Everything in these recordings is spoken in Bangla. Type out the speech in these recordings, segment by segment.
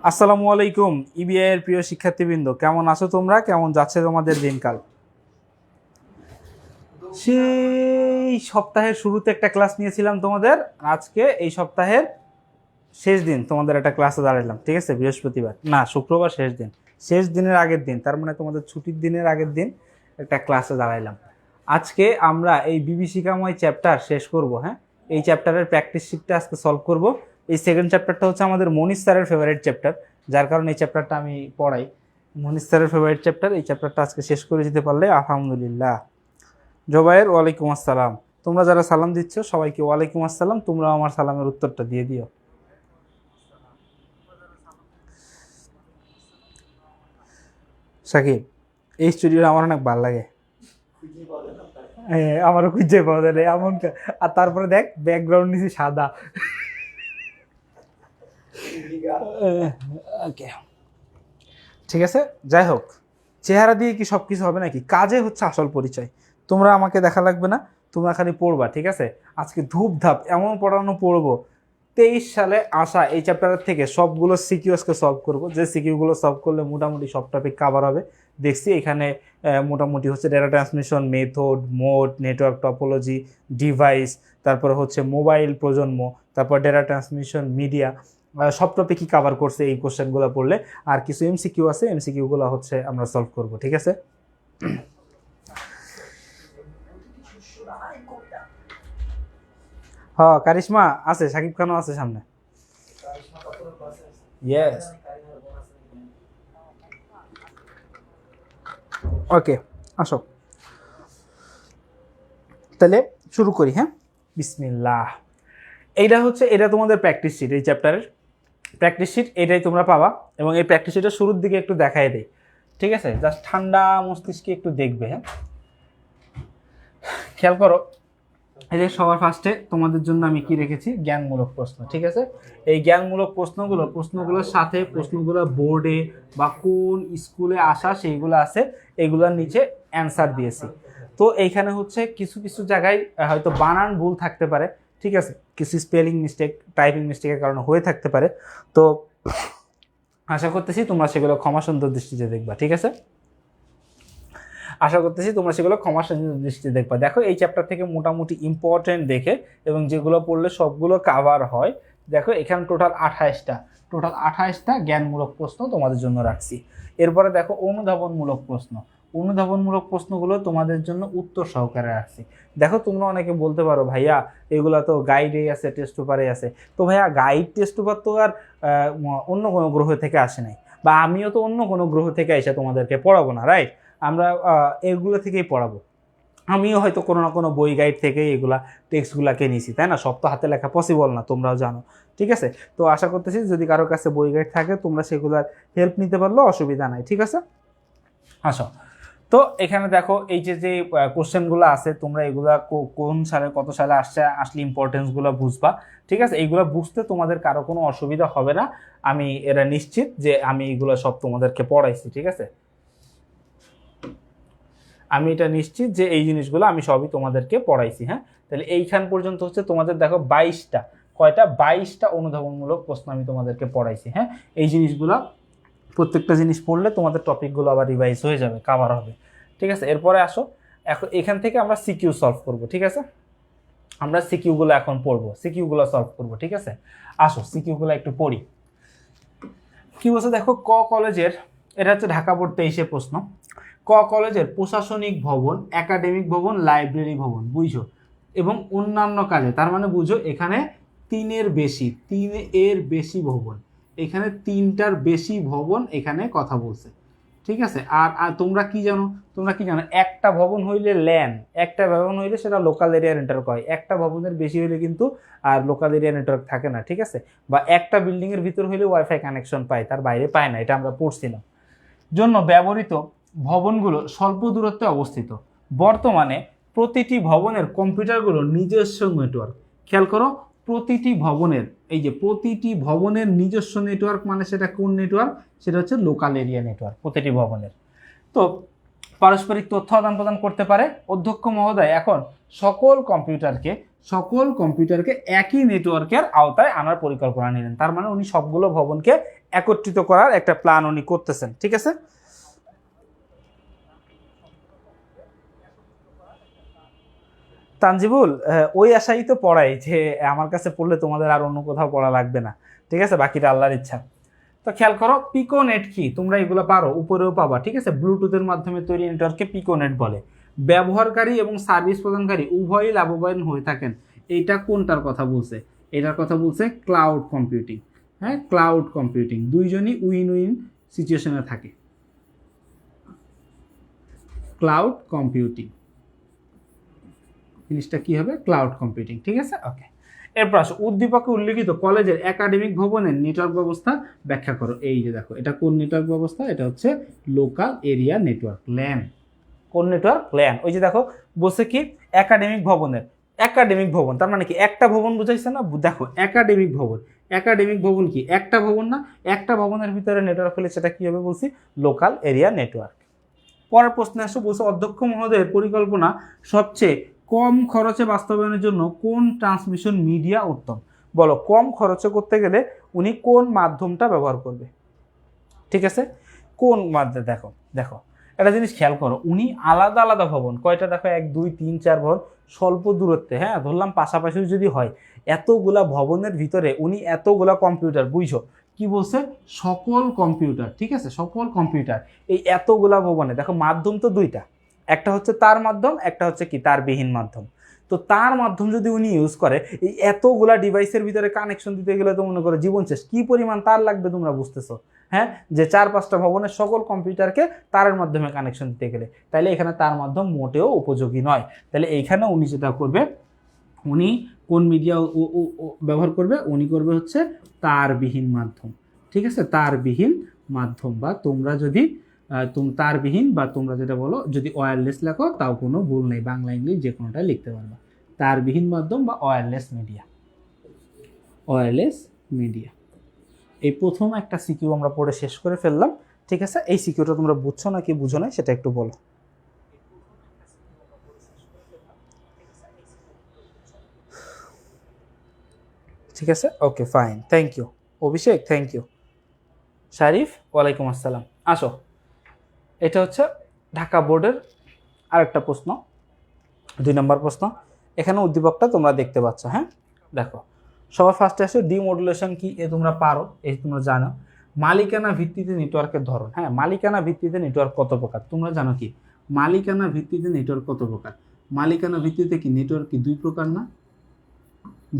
আসসালামু আলাইকুম ইবিআই এর প্রিয় শিক্ষার্থীবৃন্দ, কেমন আছো তোমরা? কেমন যাচ্ছে তোমাদের দিনকাল? সেই সপ্তাহের শুরুতে একটা ক্লাস নিয়েছিলাম তোমাদের, আজকে এই সপ্তাহের শেষ দিন তোমাদের একটা ক্লাসে দাঁড়ালাম। ঠিক আছে, বৃহস্পতিবার না শুক্রবার শেষ দিনের আগের দিন, তার মানে তোমাদের ছুটির দিনের আগের দিন একটা ক্লাসে দাঁড়াইলাম। আজকে আমরা এই বিভীষিকাময় চ্যাপ্টার শেষ করব। হ্যাঁ, এই চ্যাপ্টারের প্র্যাকটিস শিটটা আজকে সলভ করব। এই সেকেন্ড চ্যাপ্টারটা হচ্ছে আমাদের মনীষ স্যারের ফেভারিট চ্যাপ্টার, যার কারণে এই চ্যাপ্টারটা আমি পড়াই। মনীষ স্যারের ফেভারিট চ্যাপ্টার, এই চ্যাপ্টারটা আজকে শেষ করে যেতে পারলে আলহামদুলিল্লাহ। জোবায়ের ওয়ালাইকুম আসসালাম। তোমরা যারা সালাম দিচ্ছ সবাইকে ওয়ালাইকুম আসসালাম, তোমরা আমার সালামের উত্তরটা দিয়ে দিও। সাকিব, এই স্টুডিওটা আমার অনেক ভালো লাগে। হ্যাঁ, আমারও খুঁজে পাওয়া যায় না এমন। আর তারপরে দেখ ব্যাকগ্রাউন্ড নিচে সাদা। ওকে, ঠিক আছে। যাই হোক, চেহারা দিয়ে কি সব কিছু হবে নাকি? কাজে হচ্ছে আসল পরিচয়। তোমরা আমাকে দেখা লাগবে না, তোমরা খালি পড়বা। ঠিক আছে, আজকে ধূপধাপ এমন পড়ানো পড়বো। 23 সালে আসা এই চ্যাপ্টারের থেকে সবগুলো সিকিউসকে সলভ করব, যে সিকিউগুলো সলভ করলে মোটামুটি সব টপিক কাভার হবে। দেখছি এখানে মোটামুটি হচ্ছে data transmission method, mode, network topology, device, তারপরে হচ্ছে মোবাইল প্রজন্ম, তারপর ডেটা ট্রান্সমিশন, মিডিয়া, সব টপিকই কাভার করছে এই কোশ্চেনগুলো পড়লে। আর কিছু এমসিকিউ আছে, এমসিকিউগুলো হচ্ছে আমরা সলভ করব। ঠিক আছে, হ্যাঁ কারিশমা আছে, সাকিব খানও আছে সামনে। ইয়েস, ওকে, আসো তাহলে শুরু করি। হ্যাঁ, বিসমিল্লাহ। এটা তোমাদের প্র্যাকটিস শিট, এই চ্যাপ্টারের প্র্যাকটিস শিট এটাই তোমরা পাবা। এবং এই প্র্যাকটিস শিটটা শুরুর দিকে একটু দেখাই দেই। ঠিক আছে, জাস্ট ঠান্ডা মস্তিষ্কে একটু দেখবে। হ্যাঁ, খেয়াল করো, এই যে সবার ফার্স্টে তোমাদের জন্য আমি কি রেখেছি, জ্ঞানমূলক প্রশ্ন। ঠিক আছে, এই জ্ঞানমূলক প্রশ্নগুলোর সাথে প্রশ্নগুলো বোর্ডে বা কোন স্কুলে আসা সেইগুলো আছে, এগুলোর নিচে অ্যান্সার দিয়েছি। তো এইখানে হচ্ছে কিছু কিছু জায়গায় হয়তো বানান ভুল থাকতে পারে। ঠিক আছে, কিছু স্পেলিং মিস্টেক, টাইপিং মিস্টেকের কারণে হয়ে থাকতে পারে। তো আশা করতেছি তোমরা সেগুলো ক্ষমা সুন্দর দৃষ্টিতে দেখবা। ঠিক আছে, আশা করতেছি তোমরা সেগুলো ক্ষমা সুন্দর দৃষ্টিতে দেখবা। দেখো, এই চ্যাপ্টার থেকে মোটামুটি ইম্পর্টেন্ট দেখে এবং যেগুলো পড়লে সবগুলো কাভার হয়, দেখো এখানে টোটাল 28টা জ্ঞানমূলক প্রশ্ন তোমাদের জন্য রাখছি। এরপরে দেখো অনুধাবনমূলক প্রশ্নগুলো তোমাদের জন্য উত্তর সহকারে রাখছি। দেখো, তোমরা অনেকে বলতে পারো ভাইয়া এগুলা তো গাইডে আছে, টেস্ট পেপারে আছে। তো ভাইয়া গাইড টেস্ট পেপার তো আর অন্য কোনো গ্রহ থেকে আসে নাই, বা আমিও তো অন্য কোনো গ্রহ থেকে এসে তোমাদেরকে পড়াবো না, রাইট? আমরা এগুলো থেকেই পড়াবো। আমিও হয়তো কোনো না কোনো বই গাইড থেকেই এগুলা টেক্সটগুলাকে নিছি, তাই না? সব তো হাতে লেখা পসিবল না, তোমরাও জানো। ঠিক আছে, তো আশা করতেছি যদি কারোর কাছে বই গাইড থাকে তোমরা সেগুলার হেল্প নিতে পারলেও অসুবিধা নাই। ঠিক আছে, আসো। তো এখানে দেখো, এই যে যে কোশ্চেনগুলো আছে, তোমরা এগুলা কোন সালে কত সালে আসলে ইম্পর্টেন্সগুলো বুঝবা। ঠিক আছে, এইগুলো বুঝতে তোমাদের কারো কোনো অসুবিধা হবে না, আমি এরা নিশ্চিত যে আমি এগুলো সব তোমাদেরকে পড়াইছি। ঠিক আছে, আমি এটা নিশ্চিত যে এই জিনিসগুলো আমি সবই তোমাদেরকে পড়াইছি। হ্যাঁ, তাহলে এইখান পর্যন্ত হচ্ছে তোমাদের দেখো 22টা অনুধাবনমূলক প্রশ্ন আমি তোমাদেরকে পড়াইছি। হ্যাঁ, এই জিনিসগুলো প্রত্যেকটা জিনিস পড়লে তোমাদের টপিকগুলো আবার রিভাইজ হয়ে যাবে, কাভার হবে। ঠিক আছে, এরপরে আসো, এখন এখান থেকে আমরা সিকিউ সলভ করব। ঠিক আছে, আমরা সিকিউগুলো এখন পড়বো, সিকিউগুলো সলভ করব। ঠিক আছে, আসো সিকিউগুলো একটু পড়ি। কি বলছে দেখো, ক কলেজের, এটা হচ্ছে ঢাকা বোর্ড 23 প্রশ্ন। ক কলেজের প্রশাসনিক ভবন, একাডেমিক ভবন, লাইব্রেরি ভবন, বুঝো, এবং অন্যান্য কাজে, তার মানে বুঝো এখানে 3 এর বেশি ভবন, এখানে 3টার বেশি ভবন এখানে কথা বলছে। ঠিক আছে, আর তোমরা কি জানো, একটা ভবন হইলে ল্যান্ড, একটা ভবন হইলে সেটা লোকাল এরিয়া নেটওয়ার্ক হয়। একটা ভবনের বেশি হইলে কিন্তু আর লোকাল এরিয়া নেটওয়ার্ক থাকে না। ঠিক আছে, বা একটা বিল্ডিং এর ভিতর হইলে ওয়াইফাই কানেকশন পায়, তার বাইরে পায় না, এটা আমরা পড়ছিলাম। জন্য ব্যবহৃত ভবনগুলো স্বল্প দূরত্বে অবস্থিত। বর্তমানে প্রতিটি ভবনের কম্পিউটারগুলো নিজস্ব নেটওয়ার্ক। খেয়াল করো, প্রতিটি ভবনের নিজস্ব নেটওয়ার্ক, মানে সেটা কোন নেটওয়ার্ক? সেটা হচ্ছে লোকাল এরিয়া নেটওয়ার্ক প্রতিটি ভবনের। তো পারস্পরিক তথ্য আদান প্রদান করতে পারে। অধ্যক্ষ মহোদয় এখন সকল কম্পিউটারকে একই নেটওয়ার্কের আওতায় আনার পরিকল্পনা নিলেন। তার মানে উনি সবগুলো ভবনকে একত্রিত করার একটা প্ল্যান উনি করতেছেন, ঠিক আছে। তানজিবুল, ওই আশাই তো পড়াই যে আমার কাছে পড়লে তোমাদের আর অন্য কোথাও পড়া লাগবে না, ঠিক আছে, বাকিটা আল্লাহর ইচ্ছা। তো খেয়াল করো, পিকোনেট কি, তোমরা এগুলো পারো, উপরেও পাবা, ঠিক আছে। ব্লুটুথের মাধ্যমে তৈরি নেটওয়ার্ককে পিকোনেট বলে। ব্যবহারকারী এবং সার্ভিস প্রদানকারী উভয়ই লাভবান হয়ে থাকেন। এইটা কোনটার কথা বলছে? এটার কথা বলছে ক্লাউড কম্পিউটিং। হ্যাঁ, ক্লাউড কম্পিউটিং, দুইজনই উইন উইন সিচুয়েশনে থাকে। ক্লাউড কম্পিউটিং জিনিসটা কি হবে? ক্লাউড কম্পিউটিং, ঠিক আছে, ওকে। এরপর আসো, উদ্দীপকে উল্লেখিত কলেজের একাডেমিক ভবনের নেটওয়ার্ক ব্যবস্থা ব্যাখ্যা করো। এই যে দেখো, এটা কোন নেটওয়ার্ক ব্যবস্থা? এটা হচ্ছে লোকাল এরিয়া নেটওয়ার্ক, ল্যান। কোন নেটওয়ার্ক? ল্যান। ওই যে দেখো বলছে কি একাডেমিক ভবনের, একাডেমিক ভবন তার মানে কি একটা ভবন বুঝাইছে না? দেখো একাডেমিক ভবন, একাডেমিক ভবন কি একটা ভবন না? একটা ভবনের ভিতরে নেটওয়ার্ক হলে সেটা কি হবে বলছি? Local area network. পরের প্রশ্নে আসো, বলছে অধ্যক্ষ মহোদয়ের পরিকল্পনা সবচেয়ে কম খরচে বাস্তবায়নের জন্য কোন ট্রান্সমিশন মিডিয়া উত্তম? বলো, কম খরচে করতে গেলে উনি কোন মাধ্যমটা ব্যবহার করবে? ঠিক আছে, কোন মাধ্যমে? দেখো দেখো একটা জিনিস খেয়াল করো, উনি আলাদা আলাদা ভবন কয়টা দেখো, 1 2 3 4 ভবন স্বল্প দূরত্বে, হ্যাঁ ধরলাম পাশাপাশি যদি হয়, এতগুলা ভবনের ভিতরে উনি এতগুলা কম্পিউটার, বুঝছো কি বলছে? সকল কম্পিউটার, ঠিক আছে, সকল কম্পিউটার। এই এতগুলা ভবনে দেখো মাধ্যম তো দুইটা, একটা হচ্ছে তার মাধ্যম, একটা হচ্ছে কি তার বিহীন মাধ্যম। তো তার মাধ্যম যদি উনি ইউজ করে, এই এতগুলা ডিভাইসের ভিতরে কানেকশন দিতে গেলে তো মনে করো জীবন শেষ, কি পরিমাণ তার লাগবে তোমরা বুঝতেছো? হ্যাঁ, যে 4-5টা ভবনের সকল কম্পিউটারকে তারের মাধ্যমে কানেকশন দিতে গেলে, তাইলে এখানে তার মাধ্যম মোটেও উপযোগী নয়। তাহলে এইখানে উনি যেটা করবে, উনি কোন মিডিয়া ব্যবহার করবে? উনি করবে হচ্ছে তারবিহীন মাধ্যম, ঠিক আছে, তারবিহীন মাধ্যম। বা তোমরা যদি তারবিহীন, বা তোমরা যেটা বলো যদি ওয়্যারলেস লেখো তাও কোনো ভুল নেই, বাংলা ইংলিশ যে কোনোটাই লিখতে পারবা। তারবিহীন মাধ্যম বা ওয়্যারলেস মিডিয়া, ওয়্যারলেস মিডিয়া। এই প্রথম একটা সিকিউ আমরা পড়ে শেষ করে ফেললাম, ঠিক আছে। এই সিকিউটা তোমরা বুঝছো নাকি বুঝো না সেটা একটু বলো। ঠিক আছে, okay fine, thank you Abhishek, thank you Sharif, ওয়ালাইকুম আসসালাম। আসো, এটা হচ্ছে ঢাকা বোর্ডের আরেকটা প্রশ্ন, 2 নম্বর প্রশ্ন। এখানে উদ্দীপকটা তোমরা দেখতে পাচ্ছ, হ্যাঁ দেখো, সবার ফার্স্টে আসো, ডিমডুলেশন কি এ তোমরা পারো, এই তোমরা জানো। মালিকানা ভিত্তিতে নেটওয়ার্কের ধরন, হ্যাঁ মালিকানা ভিত্তিতে নেটওয়ার্ক কত প্রকার তোমরা জানো কি? মালিকানা ভিত্তিতে নেটওয়ার্ক কত প্রকার? মালিকানা ভিত্তিতে কি নেটওয়ার্ক কি 2 প্রকার না?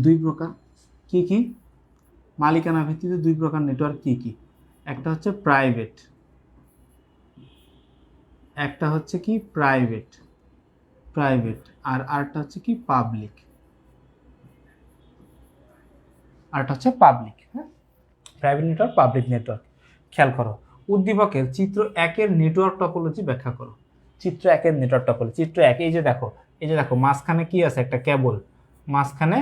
2 প্রকার। কি কি? মালিকানা ভিত্তিতে 2 প্রকার নেটওয়ার্ক কি কি? একটা হচ্ছে প্রাইভেট, একটা হচ্ছে কি প্রাইভেট, প্রাইভেট, আর আরেকটা হচ্ছে কি পাবলিক, আরেকটা হচ্ছে পাবলিক। হ্যাঁ, প্রাইভেট নেটওয়ার্ক, পাবলিক নেটওয়ার্ক। খেয়াল করো, উদ্দীপকের চিত্র 1-এর নেটওয়ার্ক টপোলজি ব্যাখ্যা করো। চিত্র 1-এর নেটওয়ার্ক টপোলজি, চিত্র 1, এই যে দেখো, এই যে দেখো মাঝখানে কি আছে? একটা কেবল, মাঝখানে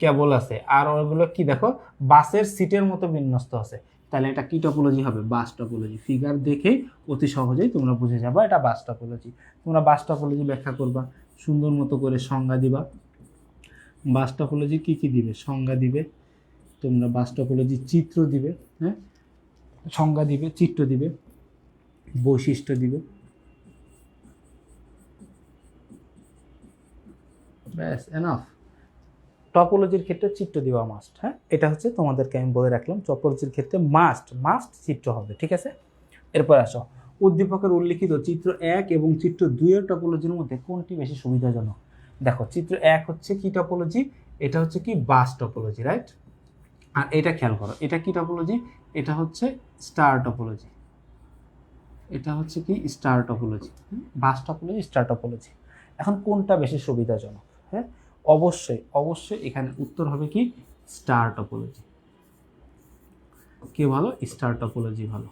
কেবল আছে, আর ওগুলো কি দেখো বাসের সিটের মতো বিন্যস্ত আছে। তাহলে এটা কি টপোলজি হবে? Bus topology. ফিগার দেখেই অতি সহজেই তোমরা বুঝে যাবে এটা বাস টপোলজি। তোমরা বাস টপোলজি ব্যাখ্যা করবা, সুন্দর মতো করে সংজ্ঞা দিবা। বাস টপোলজি কি কি দিবে? সংজ্ঞা দিবে তোমরা, বাস টপোলজি চিত্র দিবে, হ্যাঁ সংজ্ঞা দিবে, চিত্র দিবে, বৈশিষ্ট্য দিবে, ব্যাস এনাফ। টপোলজির ক্ষেত্রে চিত্র দেওয়া মাস্ট, হ্যাঁ এটা হচ্ছে তোমাদেরকে আমি বলে রাখলাম, টপোলজির ক্ষেত্রে মাস্ট মাস্ট চিত্র হবে, ঠিক আছে। এরপর আসো, উদ্দীপকের উল্লিখিত চিত্র 1 এবং চিত্র 2-এর টপোলজির মধ্যে কোনটি বেশি সুবিধাজনক? দেখো চিত্র 1 হচ্ছে কি টপোলজি? এটা হচ্ছে কি বাস টপোলজি, রাইট। আর এটা খেয়াল করো, এটা কি টপোলজি? এটা হচ্ছে স্টার টপোলজি, এটা হচ্ছে কি star topology, bus topology, star topology. এখন কোনটা বেশি সুবিধাজনক? হ্যাঁ অবশ্যই অবশ্যই এখানে উত্তর হবে কি স্টার টপোলজি। কে ভালো? স্টার টপোলজি ভালো।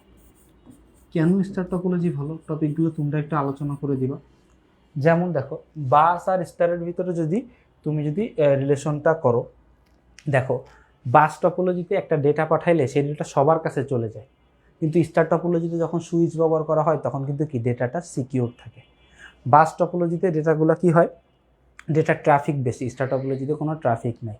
কেন স্টার টপোলজি ভালো? টপিকগুলো তোমরা একটু আলোচনা করে দিবা। যেমন দেখো, বাস আর স্টারের ভিতরে যদি তুমি রিলেশনটা করো, দেখো বাস টপোলজিতে একটা ডেটা পাঠাইলে সেই ডেটা সবার কাছে চলে যায়, কিন্তু স্টার টপোলজিতে যখন সুইচ ব্যবহার করা হয় তখন কিন্তু কি ডেটাটা সিকিউর থাকে। বাস টপোলজিতে ডেটাগুলো কি হয়? ডেটা ট্রাফিক বেশি, স্টার টপোলজিতে কোনো ট্রাফিক নাই।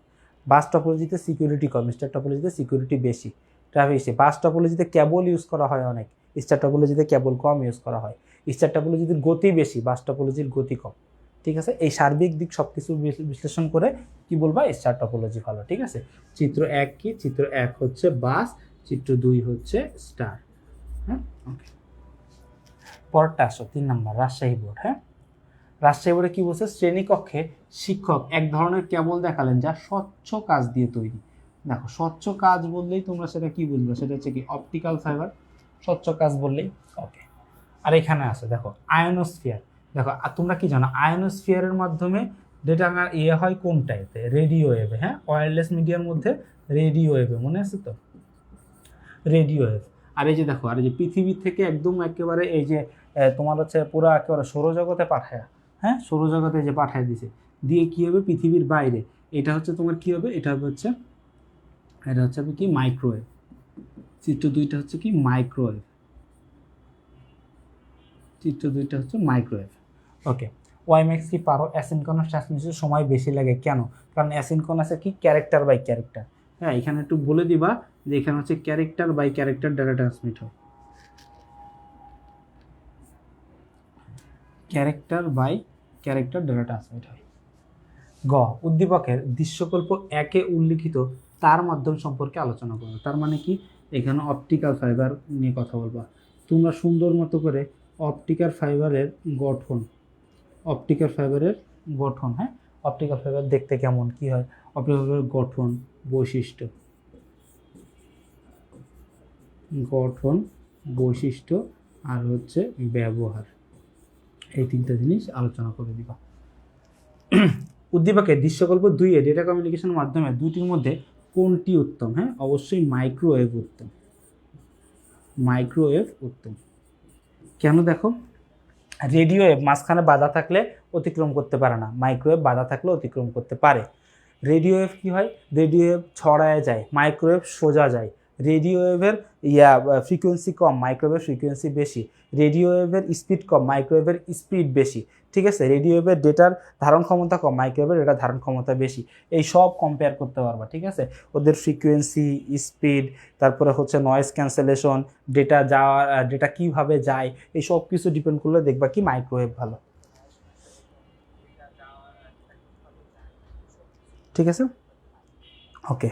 বাস টপোলজিতে সিকিউরিটি কম, স্টার টপোলজিতে সিকিউরিটি বেশি। ট্রাফিক। বাস টপোলজিতে কেবল ইউজ করা হয় অনেক, স্টার টপোলজিতে কেবল কম ইউজ করা হয়। স্টার টপোলজির গতি বেশি, বাস টপোলজির গতি কম। ঠিক আছে, এই সার্বিক দিক সব কিছু বিশ্লেষণ করে কি বলবা, স্টার টপোলজি ভালো। ঠিক আছে, চিত্র 1 কি? চিত্র 1 হচ্ছে বাস, চিত্র 2 হচ্ছে স্টার। হ্যাঁ, ওকে। পরেরটা আসো, 3 নাম্বার, রাজশাহী বোর্ড। হ্যাঁ, রাজশাহী বোর্ডে কি বলছে? শ্রেণীকক্ষে শিক্ষক এক ধরনের কেবল দেখালেন যা স্বচ্ছ কাচ দিয়ে তৈরি। দেখো, স্বচ্ছ কাচ বললেই তোমরা সেটা কি বুঝবে? সেটা হচ্ছে কি অপটিক্যাল ফাইবার। স্বচ্ছ কাচ বললেই ওকে। আর এখানে আছে দেখো আয়নোস্ফিয়ার। দেখো তোমরা কি জানো আয়নোস্ফিয়ারের মাধ্যমে ডেটা হয় কোন টাইপে? রেডিও ওয়েভে। হ্যাঁ, ওয়্যারলেস মিডিয়ার মধ্যে রেডিও ওয়েভে, মনে আছে তো? Radio wave. আর এই যে দেখো, আর এই যে পৃথিবী থেকে একদম একেবারে এই যে তোমার হচ্ছে পুরো একেবারে সৌরজগতে পাঠায়, হ্যাঁ, সৌরজগতে যে পাঠায় দিছে, দিয়ে কি হবে পৃথিবীর বাইরে, এটা হচ্ছে তোমার কি হবে? এটা হচ্ছে কি মাইক্রোওয়েভ। চিত্র 2টা হচ্ছে কি মাইক্রোওয়েভ। চিত্র 2টা হচ্ছে মাইক্রোওয়েভ। ওকে, ওয়াইম্যাক্স কি পারো? অ্যাসিনক্রোনাস ট্রান্সমিশনের সময় বেশি লাগে কেন? কারণ অ্যাসিনক্রোনাসে কি ক্যারেক্টার বাই ক্যারেক্টার। হ্যাঁ, এখানে একটু বলে দিবা যে এখানে হচ্ছে character by character data transmit হয়। Character by character data transmit হয়। গ, উদ্দীপকের দৃশ্যকল্প 1-এ উল্লিখিত তার মাধ্যম সম্পর্কে আলোচনা করো। তার মানে কি? এখানে অপটিক্যাল ফাইবার নিয়ে কথা বলবা। তোমরা সুন্দর মতো করে অপটিক্যাল ফাইবারের গঠন, হ্যাঁ, অপটিক্যাল ফাইবার দেখতে কেমন, কি হয়, অপটিক্যাল ফাইবারের গঠন, বৈশিষ্ট্য আর হচ্ছে ব্যবহার, এই 3টা জিনিস আলোচনা করে দিবা। উদ্দীপকের দৃশ্যকল্প 2-এ ডেটা কমিউনিকেশনের মাধ্যমে দুটির মধ্যে কোনটি উত্তম? হ্যাঁ, অবশ্যই মাইক্রোওয়েভ উত্তম। কেন? দেখো, রেডিও ওয়েভ মাঝখানে বাধা থাকলে অতিক্রম করতে পারে না, মাইক্রোওয়েভ বাধা থাকলে অতিক্রম করতে পারে। রেডিও ওয়েভ কী হয়? রেডিও ওয়েভ ছড়ায় যায়, মাইক্রোওয়েভ সোজা যায়। রেডিও ওয়েভের ফ্রিকোয়েন্সি কম, মাইক্রোওয়েভের ফ্রিকোয়েন্সি বেশি। রেডিও ওয়েভের স্পিড কম, মাইক্রোওয়েভের স্পিড বেশি। ঠিক আছে, রেডিও ওয়েভের ডেটার ধারণ ক্ষমতা কম, মাইক্রোওয়েভের ডেটার ধারণ ক্ষমতা বেশি। এই সব কম্পেয়ার করতে পারবা। ঠিক আছে, ওদের ফ্রিকোয়েন্সি, স্পিড, তারপরে হচ্ছে নয়েজ ক্যান্সেলেশন, ডেটা কীভাবে যায়, এই সব কিছু ডিপেন্ড করলে দেখবা কি মাইক্রোওয়েভ ভালো। ঠিক আছে, ওকে।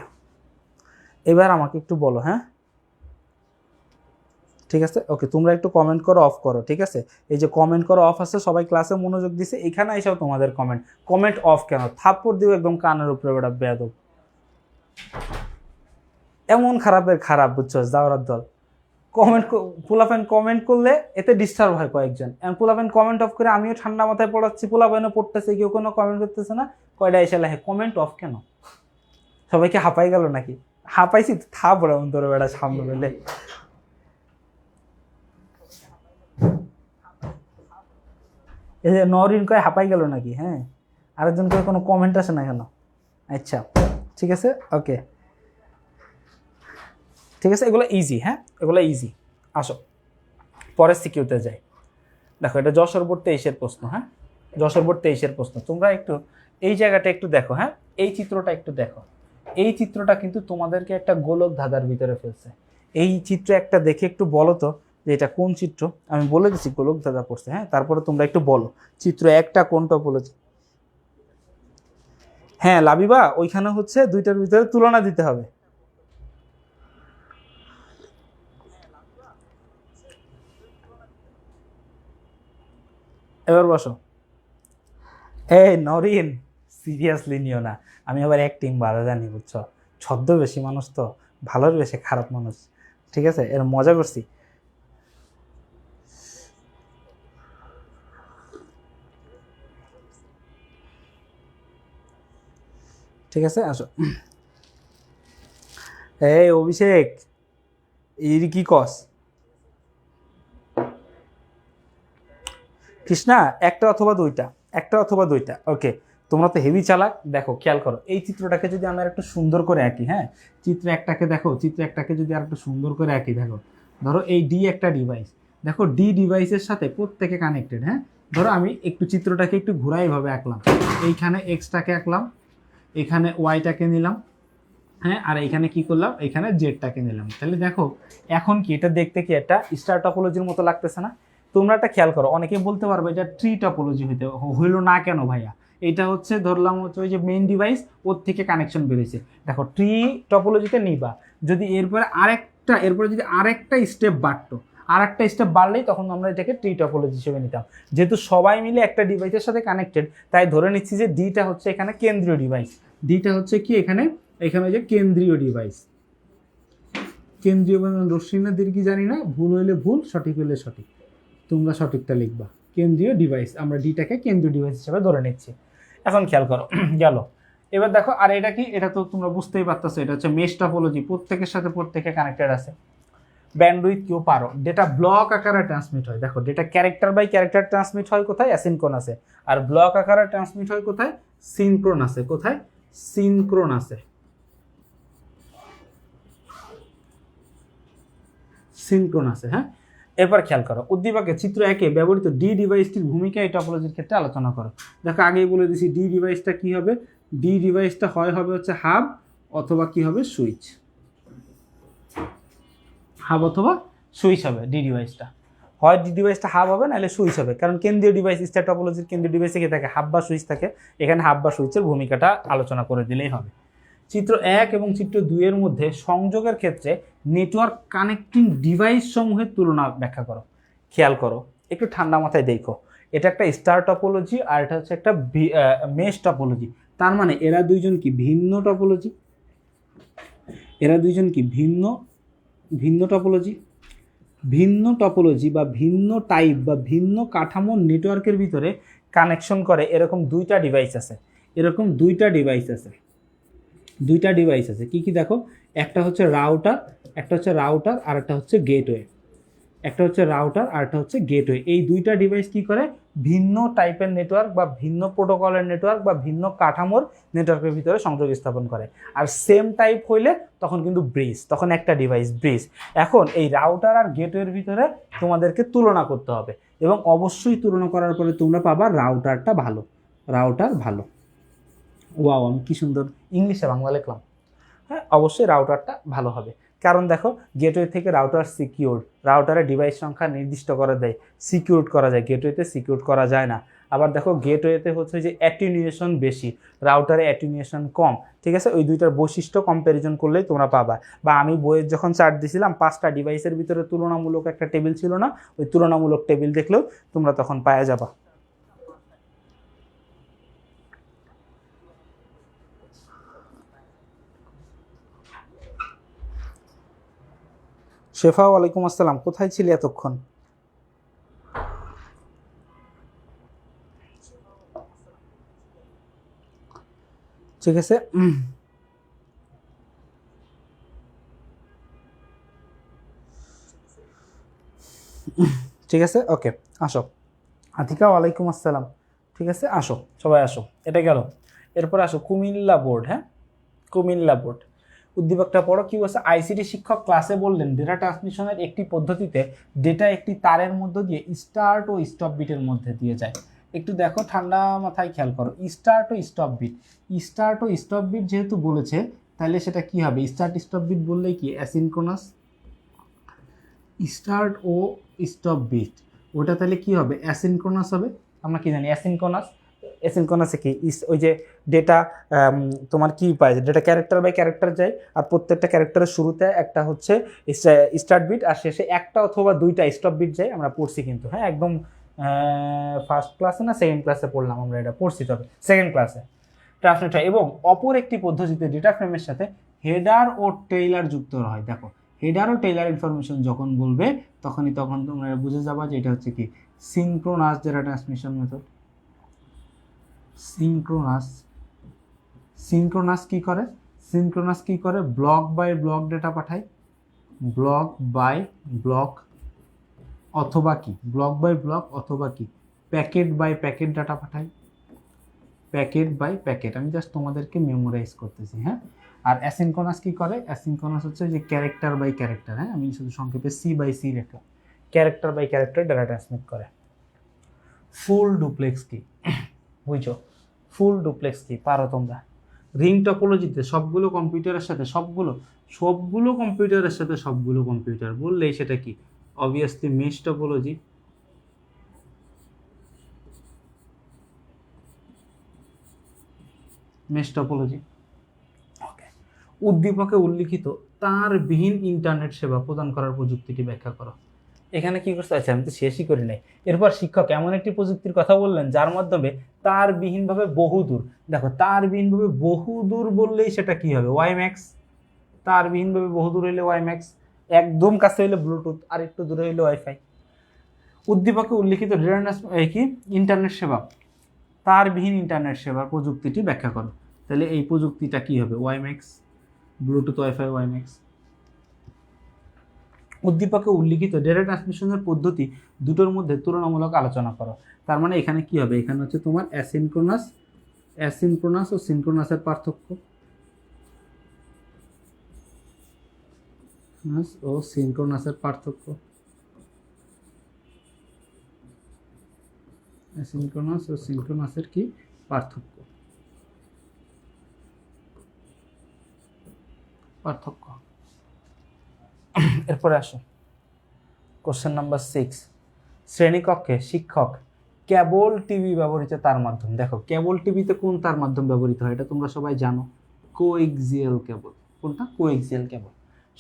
এবার আমাকে একটু বলো। হ্যাঁ, ঠিক আছে, ওকে। তোমরা একটু কমেন্ট করো, অফ করো। ঠিক আছে, এই যে কমেন্ট করো অফ আছে, সবাই ক্লাসে মনোযোগ দিছে, এখানে এসেও তোমাদের কমেন্ট অফ কেন? থাপ্পড় দিও একদম কানের উপরে, বেটা বেয়াদব। এমন খারাপের খারাপ, বুঝছো, যাওয়ার দল। পোলাপেন কমেন্ট করলে এতে ডিস্টার্ব হয় কয়েকজন, পোলাপেন কমেন্ট অফ করে আমিও ঠান্ডা মাথায় পড়াচ্ছি, পোলাপেনও পড়তেছে, কেউ কোনো কমেন্ট করতেছে না, কয়টা এসে লাগে কমেন্ট অফ কেন? সবাইকে হাঁপাই গেল নাকি? হাঁপাইছি তো থাপড় এমন তোর বেড়া সামনে পেলে। এই যে নরিন কয় হাঁপাই গেল নাকি? হ্যাঁ, আরেকজন করে কোনো কমেন্ট আসে না কেন? আচ্ছা, ঠিক আছে, ওকে, ঠিক আছে, এগুলো ইজি। হ্যাঁ, এগুলো ইজি। আসো পরের সিকিউতে যাই। দেখো, এটা যশোর বোর্ড 23-এর প্রশ্ন। হ্যাঁ, যশোর বোর্ড 23-এর প্রশ্ন। তোমরা একটু এই জায়গাটা একটু দেখো। হ্যাঁ, এই চিত্রটা একটু দেখো। এই চিত্রটা কিন্তু তোমাদেরকে একটা গোলক ধাঁধার ভিতরে ফেলছে। এই চিত্র একটা দেখে একটু বলো তো যে এটা কোন চিত্র? আমি বলে দিচ্ছি গোলক ধাঁধা পড়ছে। হ্যাঁ, তারপরে তোমরা একটু বলো চিত্র একটা কোনটা বলেছি। হ্যাঁ লাবিবা, ওইখানে হচ্ছে দুইটার ভিতরে তুলনা দিতে হবে। এবার বসো। এই নরিন, সিরিয়াসলি নিও না, আমি আবার অ্যাক্টিং ভালো জানি, বুঝছো, ছদ্মবেশী মানুষ তো, ভালোর বেশি খারাপ মানুষ। ঠিক আছে, এর মজা করছি। ঠিক আছে, আসো। এই অভিষেক, এর কি কস? কৃষ্ণা, একটা অথবা দুইটা। ওকে, তোমরা তো হেভি চালাক। দেখো, খেয়াল করো, এই চিত্রটাকে যদি আমরা একটু সুন্দর করে আঁকি। হ্যাঁ, চিত্র একটাকে যদি আর একটু সুন্দর করে আঁকি। দেখো, ধরো এই ডি একটা ডিভাইস, দেখো ডি ডিভাইসের সাথে প্রত্যেকে কানেক্টেড। হ্যাঁ, ধরো আমি একটু চিত্রটাকে একটু ঘোরাইভাবে আঁকলাম। এইখানে এক্সটাকে আঁকলাম, এখানে ওয়াইটাকে নিলাম, হ্যাঁ, আর এখানে কি করলাম, এখানে জেডটাকে নিলাম। তাহলে দেখো এখন কি এটা দেখতে কি একটা স্টার টপোলজির মতো লাগতেছে না? তোমরা একটা খেয়াল করো, অনেকেই বলতে পারবে এটা ট্রি টপোলজি হইলো না কেন ভাইয়া? এটা হচ্ছে ধরলাম হচ্ছে ওই যে মেইন ডিভাইস, ওর থেকে কানেকশন বেরিয়েছে। দেখো ট্রি টপোলজিতে নিবা, যদি এরপরে যদি আরেকটা স্টেপ বাড়তো, আর একটা স্টেপ বাড়লেই তখন আমরা এটাকে ট্রি টপোলজি হিসেবে নিতাম। যেহেতু সবাই মিলে একটা ডিভাইসের সাথে কানেক্টেড, তাই ধরে নিচ্ছি যে ডিটা হচ্ছে এখানে কেন্দ্রীয় ডিভাইস। ডিটা হচ্ছে কি এখানে যে কেন্দ্রীয় ডিভাইস। কেন্দ্রীয় রশ্মি না দীর্ঘি জানি না, ভুল হইলে ভুল, সঠিক হইলে সঠিক, তোমরা সঠিকটা লিখবা। কেন্দ্রীয় ডিভাইস, আমরা ডিটাকে কেন্দ্রীয় ডিভাইস হিসেবে ধরে নিচ্ছি। এখন খেয়াল করো গেল। এবার দেখো, আর এটা কি, এটা তো তোমরা বুঝতেই পারতেছো, এটা হচ্ছে মেশ টপোলজি, প্রত্যেকের সাথে প্রত্যেকে কানেক্টেড আছে। ব্যান্ডউইথ কেউ পারো, ডেটা ব্লক আকারে ট্রান্সমিট হয়। দেখো data character by character transmit হয় কোথায়? অ্যাসিনক্রোনাসে। আর ব্লক আকারে ট্রান্সমিট হয় কোথায়? সিনক্রোনাসে। কোথায়? সিনক্রোনাসে। সিনক্রোনাসে, হ্যাঁ। এরপর খেয়াল করো, উদ্দীপকে চিত্র 1-এ ব্যবহৃত ডি ডিভাইসটির ভূমিকা এই টপোলজির ক্ষেত্রে আলোচনা করো। দেখো আগেই বলে দিছি ডি ডিভাইসটা কি হবে। ডি ডিভাইসটা হবে হচ্ছে হাব অথবা কি হবে, সুইচ। হাব অথবা সুইচ হবে ডি ডিভাইসটা। হয় ডি ডিভাইসটা হাব হবে, নাহলে সুইচ হবে। কারণ কেন্দ্রীয় ডিভাইস, স্টার টপোলজির কেন্দ্রীয় ডিভাইসে কি থাকে? হাব বা সুইচ থাকে। এখানে হাব বা সুইচের ভূমিকাটা আলোচনা করে দিলেই হবে। চিত্র 1 এবং চিত্র 2 এর মধ্যে সংযোগের ক্ষেত্রে নেটওয়ার্ক কানেক্টিং ডিভাইস সমূহের তুলনা ব্যাখ্যা করো। খেয়াল করো, একটু ঠান্ডা মাথায় দেখো, এটা একটা স্টার টপোলজি আর এটা হচ্ছে একটা মেশ টপোলজি। তার মানে এরা দুইজন কি ভিন্ন টপোলজি? এরা দুইজন কি ভিন্ন ভিন্ন টপোলজি? ভিন্ন টপোলজি বা ভিন্ন টাইপ বা ভিন্ন কাঠামোর নেটওয়ার্কের ভিতরে কানেকশন করে এরকম দুইটা ডিভাইস আছে। এরকম দুইটা ডিভাইস আছে, দুইটা ডিভাইস আছে। কি কি দেখো, একটা হচ্ছে রাউটার, একটা হচ্ছে রাউটার আর একটা হচ্ছে গেটওয়ে। একটা হচ্ছে রাউটার আর একটা হচ্ছে গেটওয়ে। এই দুইটা ডিভাইস কি করে? ভিন্ন টাইপের নেটওয়ার্ক বা ভিন্ন প্রোটোকলের নেটওয়ার্ক বা ভিন্ন কাঠামোর নেটওয়ার্কের ভিতরে সংযোগ স্থাপন করে। আর সেম টাইপ হইলে তখন কিন্তু ব্রিজ, তখন একটা ডিভাইস ব্রিজ। এখন এই রাউটার আর গেটওয়ের ভিতরে তোমাদেরকে তুলনা করতে হবে, এবং অবশ্যই তুলনা করার পরে তোমরা পাবা রাউটারটা ভালো, রাউটার ভালো। ওয়াও, আমি কি সুন্দর ইংলিশে বাংলা লিখলাম। হ্যাঁ, অবশ্যই রাউটারটা ভালো হবে। কারণ দেখো গেটওয়ে থেকে রাউটার সিকিউর, রাউটারে ডিভাইস সংখ্যা নির্দিষ্ট করে দেয়, সিকিউর করা যায়। গেটওয়েতে সিকিউর করা যায় না। আবার দেখো গেটওয়েতে হচ্ছে যে অ্যাটেনুয়েশন বেশি, রাউটারে অ্যাটেনুয়েশন কম। ঠিক আছে, ওই দুইটার বৈশিষ্ট্য কম্প্যারিজন করলেই তোমরা পাবা। বা আমি বইয়ের যখন চার্ট দিছিলাম 5টা ডিভাইসের ভিতরে তুলনামূলক একটা টেবিল ছিল না, ওই তুলনামূলক টেবিল দেখলেও তোমরা তখন পাওয়া যাবা। শেফা, ওয়ালাইকুম আসসালাম, কোথায় ছিলি এতক্ষণ? ঠিক আছে, ঠিক আছে, ওকে, আসো। আতিকা, ওয়ালাইকুম আসসালাম। ঠিক আছে, আসো, সবাই আসো। এটা গেল। এরপর আসো কুমিল্লা বোর্ড। হ্যাঁ, কুমিল্লা বোর্ড। উদ্দীপকটা পড়ো। কি বলছে? আইসিটি শিক্ষক ক্লাসে বললেন ডেটা ট্রান্সমিশনের একটি পদ্ধতিতে ডেটা একটি তারের মধ্য দিয়ে স্টার্ট ও স্টপ বিটের মধ্যে দিয়ে যায়। একটু দেখো, ঠান্ডা মাথায় খেয়াল করো। স্টার্ট ও স্টপ বিট, স্টার্ট ও স্টপ বিট যেহেতু বলেছে, তাহলে সেটা কি হবে? স্টার্ট স্টপ বিট বললে কি অ্যাসিনক্রোনাস। স্টার্ট ও স্টপ বিট, ওটা তাহলে কি হবে? অ্যাসিনক্রোনাস হবে। আমরা কি জানি অ্যাসিনক্রোনাস? অ্যাসিনক্রোনাসে কি ওই যে ডেটা তোমার কি পায়, ডেটা ক্যারেক্টার বাই ক্যারেক্টার যায়, আর প্রত্যেকটা ক্যারেক্টারের শুরুতে একটা হচ্ছে স্টার্ট বিট আর শেষে একটা অথবা দুইটা স্টপ বিট যায়। আমরা পড়ছি কিন্তু, হ্যাঁ, একদম ফার্স্ট ক্লাসে না সেকেন্ড ক্লাসে পড়লাম আমরা, এটা পড়ছি তবে সেকেন্ড ক্লাসে। ট্রান্সমিট হয় এবং অপর একটি পদ্ধতিতে ডেটা ফ্রেমের সাথে হেডার ও টেইলার যুক্ত হয়। দেখো হেডার ও টেইলার ইনফরমেশন যখন বলবে তখন তোমরা বুঝে যাবা যে এটা হচ্ছে কি synchronous data transmission method. Synchronous, synchronous কি করে? সিনক্রোনাস কি করে? ব্লক বাই ব্লক ডেটা পাঠায়, ব্লক বাই ব্লক, অথবা কি ব্লক বাই ব্লক, অথবা কি প্যাকেট বাই প্যাকেট ডাটা পাঠায়, প্যাকেট বাই প্যাকেট। আমি জাস্ট তোমাদেরকে মেমোরাইজ করতেছি, হ্যাঁ। আর অ্যাসিনক্রোনাস কি করে? অ্যাসিনক্রোনাস হচ্ছে যে ক্যারেক্টার বাই ক্যারেক্টার, হ্যাঁ, আমি শুধু সংক্ষেপে সি বাই সি লিখলাম। Character by character data transmit করে। ফুল ডুপ্লেক্স কি বুঝছো? ফুল ডুপ্লেক্স কি পারো তোমরা? রিং টপোলজিতে সবগুলো কম্পিউটারের সাথে সবগুলো কম্পিউটারের সাথে সবগুলো কম্পিউটার বললেই সেটা কি? Obviously mesh topology. Mesh topology. Okay. উদ্দীপকে উল্লিখিত তারবিহীন ইন্টারনেট সেবা প্রদান করার প্রযুক্তিটি ব্যাখ্যা করো। এখানে কি করতে আছে? আমি তো শেষই করি নাই। এরপর শিক্ষক এমন একটি প্রযুক্তির কথা বললেন যার মাধ্যমে তারবিহীনভাবে বহুদূর, দেখো তারবিহীনভাবে বহুদূর বললেই সেটা কি হবে? ওয়াইম্যাক্স। তারবিহীনভাবে বহুদূর হইলে ওয়াইম্যাক্স, একদম কাছে হইলে ব্লুটুথ, আর একটু দূরে হইলে ওয়াইফাই। উদ্দীপকে উল্লিখিত কি ইন্টারনেট সেবা, তারবিহীন ইন্টারনেট সেবার প্রযুক্তিটি ব্যাখ্যা করো। তাহলে এই প্রযুক্তিটা কি হবে? WiMAX, Bluetooth, wifi, WiMAX. উদ্দীপকে উল্লিখিত ডেটা ট্রান্সমিশনের পদ্ধতি দুটোর মধ্যে তুলনামূলক আলোচনা করো। তার মানে এখানে কি হবে? এখানে হচ্ছে তোমার অ্যাসিনক্রোনাস ও সিনক্রোনাসের পার্থক্য, ও সিনক্রোনাসের পার্থক্য, অ্যাসিনক্রোনাস ও সিনক্রোনাসের কি পার্থক্য? এরপরে আসো কোশ্চেন নাম্বার 6। শ্রেণীকক্ষে শিক্ষক কেবল টিভি ব্যবহৃত তার মাধ্যম, দেখো কেবল টিভিতে কোন তার মাধ্যম ব্যবহৃত হয় এটা তোমরা সবাই জানো, কোএক্সিয়াল কেবল। কোনটা? কোএক্সিয়াল কেবল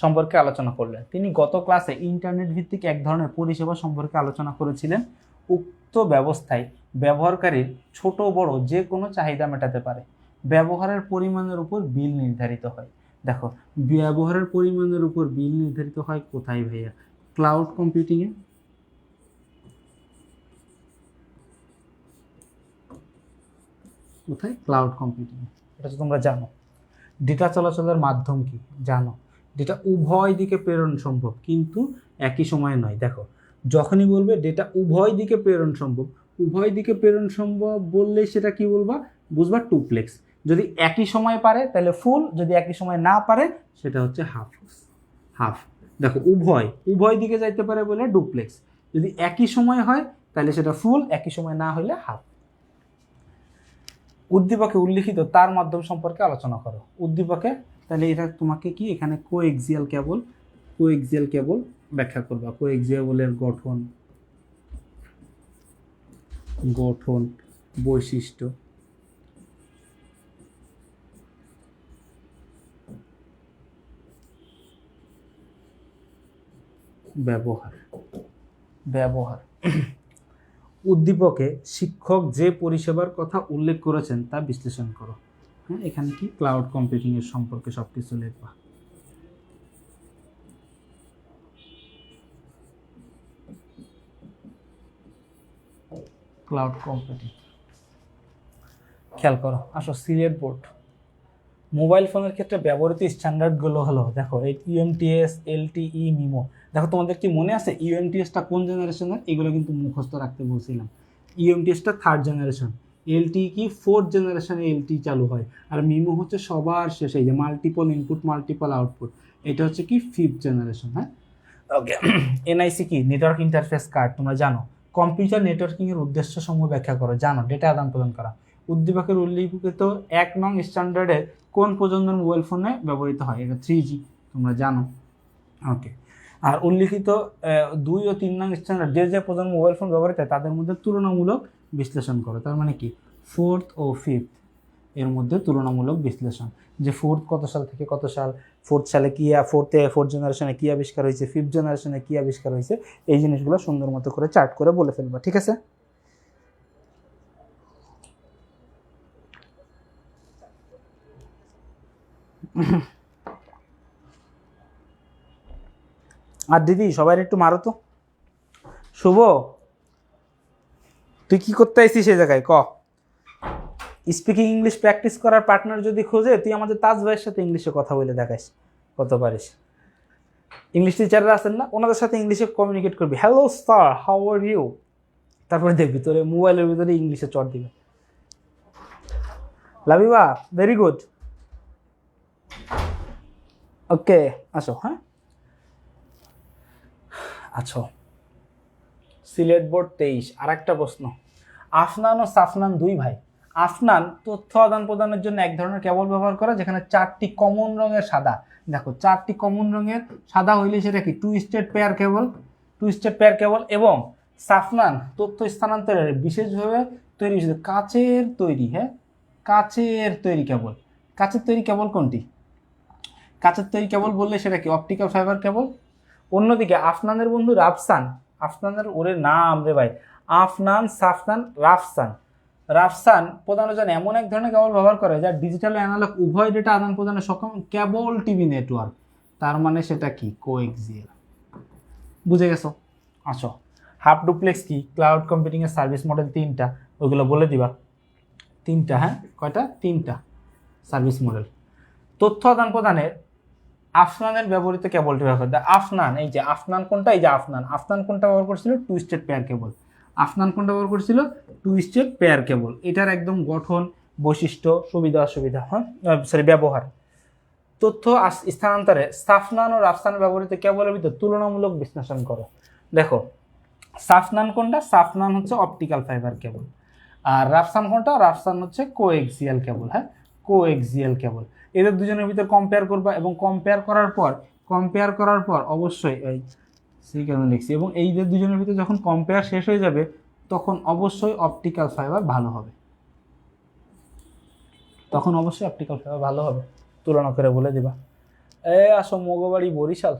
সম্পর্কে আলোচনা করলেন। তিনি গত ক্লাসে ইন্টারনেট ভিত্তিক এক ধরনের পরিষেবা সম্পর্কে আলোচনা করেছিলেন। উক্ত ব্যবস্থায় ব্যবহারকারীর ছোট বড় যে কোনো চাহিদা মেটাতে পারে, ব্যবহারের পরিমাণের উপর বিল নির্ধারিত হয়। দেখো ব্যবহারের পরিমাণের উপর বিল নির্ধারিত হয় কোথায় ভাইয়া? ক্লাউড কম্পিউটিংয়ে। কোথায়? Cloud computing. এটা তো তোমরা জানো। ডেটা চলাচলের মাধ্যম কি? জানো। ডেটা উভয় দিকে প্রেরণ সম্ভব, কিন্তু একই সময়ে নয়। দেখো যখনই বলবে ডেটা উভয় দিকে প্রেরণ সম্ভব, উভয় দিকে প্রেরণ সম্ভব বললে সেটা কি বলবা? বুঝবা টুপ্লেক্স। যদি একই সময় পারে তাহলে ফুল, যদি একই সময় না পারে সেটা হচ্ছে হাফ। দেখো উভয় দিকে যাইতে পারে বলে ডুপ্লেক্স, যদি একই সময় হয় তাহলে সেটা ফুল, একই সময় না হলে হাফ। উদ্দীপকে উল্লিখিত তার মাধ্যম সম্পর্কে আলোচনা করো। উদ্দীপকে তাহলে এটা তোমাকে কি এখানে কোএক্সিয়াল কেবল ব্যাখ্যা করবা। কোএক্সিয়ালের গঠন বৈশিষ্ট্য, ব্যবহার। উদ্দীপকে শিক্ষক যে পরিষেবার কথা উল্লেখ করেছেন তা বিশ্লেষণ করো। হ্যাঁ, এখানে কি ক্লাউড কম্পিউটিং এর সম্পর্কে সবকিছু লিখবা। ক্লাউড কম্পিউটিং খেয়াল করো। আসো সিলেট বোর্ড। মোবাইল ফোনের ক্ষেত্রে ব্যবহৃত স্ট্যান্ডার্ডগুলো হলো, দেখো এই ইউএমটিএস, এলটিই, মিমো। দেখো তোমাদের কি মনে আছে ইউএমটিএসটা কোন জেনারেশনের? এগুলো কিন্তু মুখস্থ রাখতে বলছিলাম। ইউএমটিএসটা 3rd জেনারেশন, এলটি কি 4th জেনারেশনে এলটি চালু হয়, আর মিমো হচ্ছে সবার শেষে, এই যে মাল্টিপল ইনপুট মাল্টিপল আউটপুট, এটা হচ্ছে কি 5th জেনারেশন। হ্যাঁ, ওকে। এনআইসি কি? নেটওয়ার্ক ইন্টারফেস কার্ড, তোমরা জানো। কম্পিউটার নেটওয়ার্কিং এর উদ্দেশ্য সমূহ ব্যাখ্যা করো, জানো। ডেটা আদান প্রদান করা। উদ্দীপকের উল্লিখিত 1 নং স্ট্যান্ডার্ডে কোন প্রজন্মের মোবাইল ফোনে ব্যবহৃত হয়? এটা 3G, তোমরা জানো। ওকে। আর উল্লিখিত 2 ও 3 নং স্ট্যান্ডার্ড যে প্রজন্মের মোবাইল ফোন ব্যবহৃত হয় তাদের মধ্যে তুলনামূলক বিশ্লেষণ করো। তার মানে কি 4th ও 5th এর মধ্যে তুলনামূলক বিশ্লেষণ, যে 4th কত সাল থেকে কত সাল, 4th সালে কি, 4th জেনারেশনে কি আবিষ্কার হয়েছে, 5th জেনারেশনে কি আবিষ্কার হয়েছে, এই জিনিসগুলো সুন্দর মতো করে চার্ট করে বলে ফেলবা। ঠিক আছে? আর দিদি সবাই একটু মারো তো। শুভ, তুই কি করতে আইছিস সেই জায়গায়? স্পিকিং ইংলিশ প্র্যাকটিস করার পার্টনার যদি খোঁজে, তুই আমাদের তাজ ভাইয়ের সাথে ইংলিশে কথা বলে দেখাস কত পারিস। ইংলিশ টিচাররা আছেন না, ওনাদের সাথে ইংলিশে কমিউনিকেট করবি, hello sir, how are you, তারপরে দেখবি তোর মোবাইলের ভিতরে ইংলিশে চট দিবে। লাভিবা, ভেরি গুড। ওকে, আসো। হ্যাঁ, আচ্ছা। সিলেট বোর্ড 23। আর একটা প্রশ্ন, আফনান ও সাফনান 2 ভাই, আফনান তথ্য আদান প্রদানের জন্য এক ধরনের কেবল ব্যবহার করে যেখানে 4টি কমন রঙের সাদা, দেখো 4টি কমন রঙের সাদা হইলে সেটা কি টু স্টেট পেয়ার কেবল। এবং সাফনান তথ্য স্থানান্তরের বিশেষভাবে তৈরি কাচের তৈরি, হ্যাঁ কাচের তৈরি কেবল। কাচের তৈরি কেবল কোনটি? কাচের তৈরি কেবল বললে সেটা কি অপটিক্যাল ফাইবার কেবল। অন্যদিকে আফনানের বন্ধু রাফসান, আফনানের ওরে নাম রে ভাই, আফনান সাফনান রাফসান প্রধানত জানে এমন এক ধরনের কেবল ব্যবহার করে যা ডিজিটাল ও অ্যানালগ উভয় ডেটা আদান প্রদানে সক্ষম কেবল টিভি নেটওয়ার্ক। তার মানে সেটা কি কোএক্সিয়াল। বুঝে গেছো? আচ্ছা, হাফ ডুপ্লেক্স কি? ক্লাউড কম্পিউটিং এর সার্ভিস মডেল 3টা, ওইগুলো বলে দিবা। 3টা, হ্যাঁ কয়টা? 3টা সার্ভিস মডেল। তথ্য আদান প্রদানে আফনানের ব্যবহৃত কেবলটি ব্যবহার করে। আফনান, এই যে আফনান কোনটা? এই যে আফনান কোনটা ব্যবহার করছিল? Two state pair cable. Afnan কোনটা ব্যবহার করছিল? Two state pair cable. এটার একদম গঠন, বৈশিষ্ট্য, সুবিধা অসুবিধা, হ্যাঁ ব্যবহার। তথ্য স্থানান্তরে সাফনান ও রাফসান ব্যবহৃত কেবলের ভিতর তুলনামূলক বিশ্লেষণ করো। দেখো সাফনান কোনটা? সাফনান হচ্ছে অপটিক্যাল ফাইবার কেবল। আর রাফসান কোনটা? রাফসান হচ্ছে কোএক্সিয়াল কেবল, হ্যাঁ কোএক্সিয়াল কেবল। এদের দুজনের ভিতর কম্পেয়ার করবা এবং কম্পেয়ার করার পর অবশ্যই এই সেই কারণে লিখছি, এবং এইদের দুজনের ভিতর যখন কম্পেয়ার শেষ হয়ে যাবে তখন অবশ্যই অপটিক্যাল ফাইবার ভালো হবে, তুলনা করে বলে দিবা। আসো মগবাড়ি বরিশাল,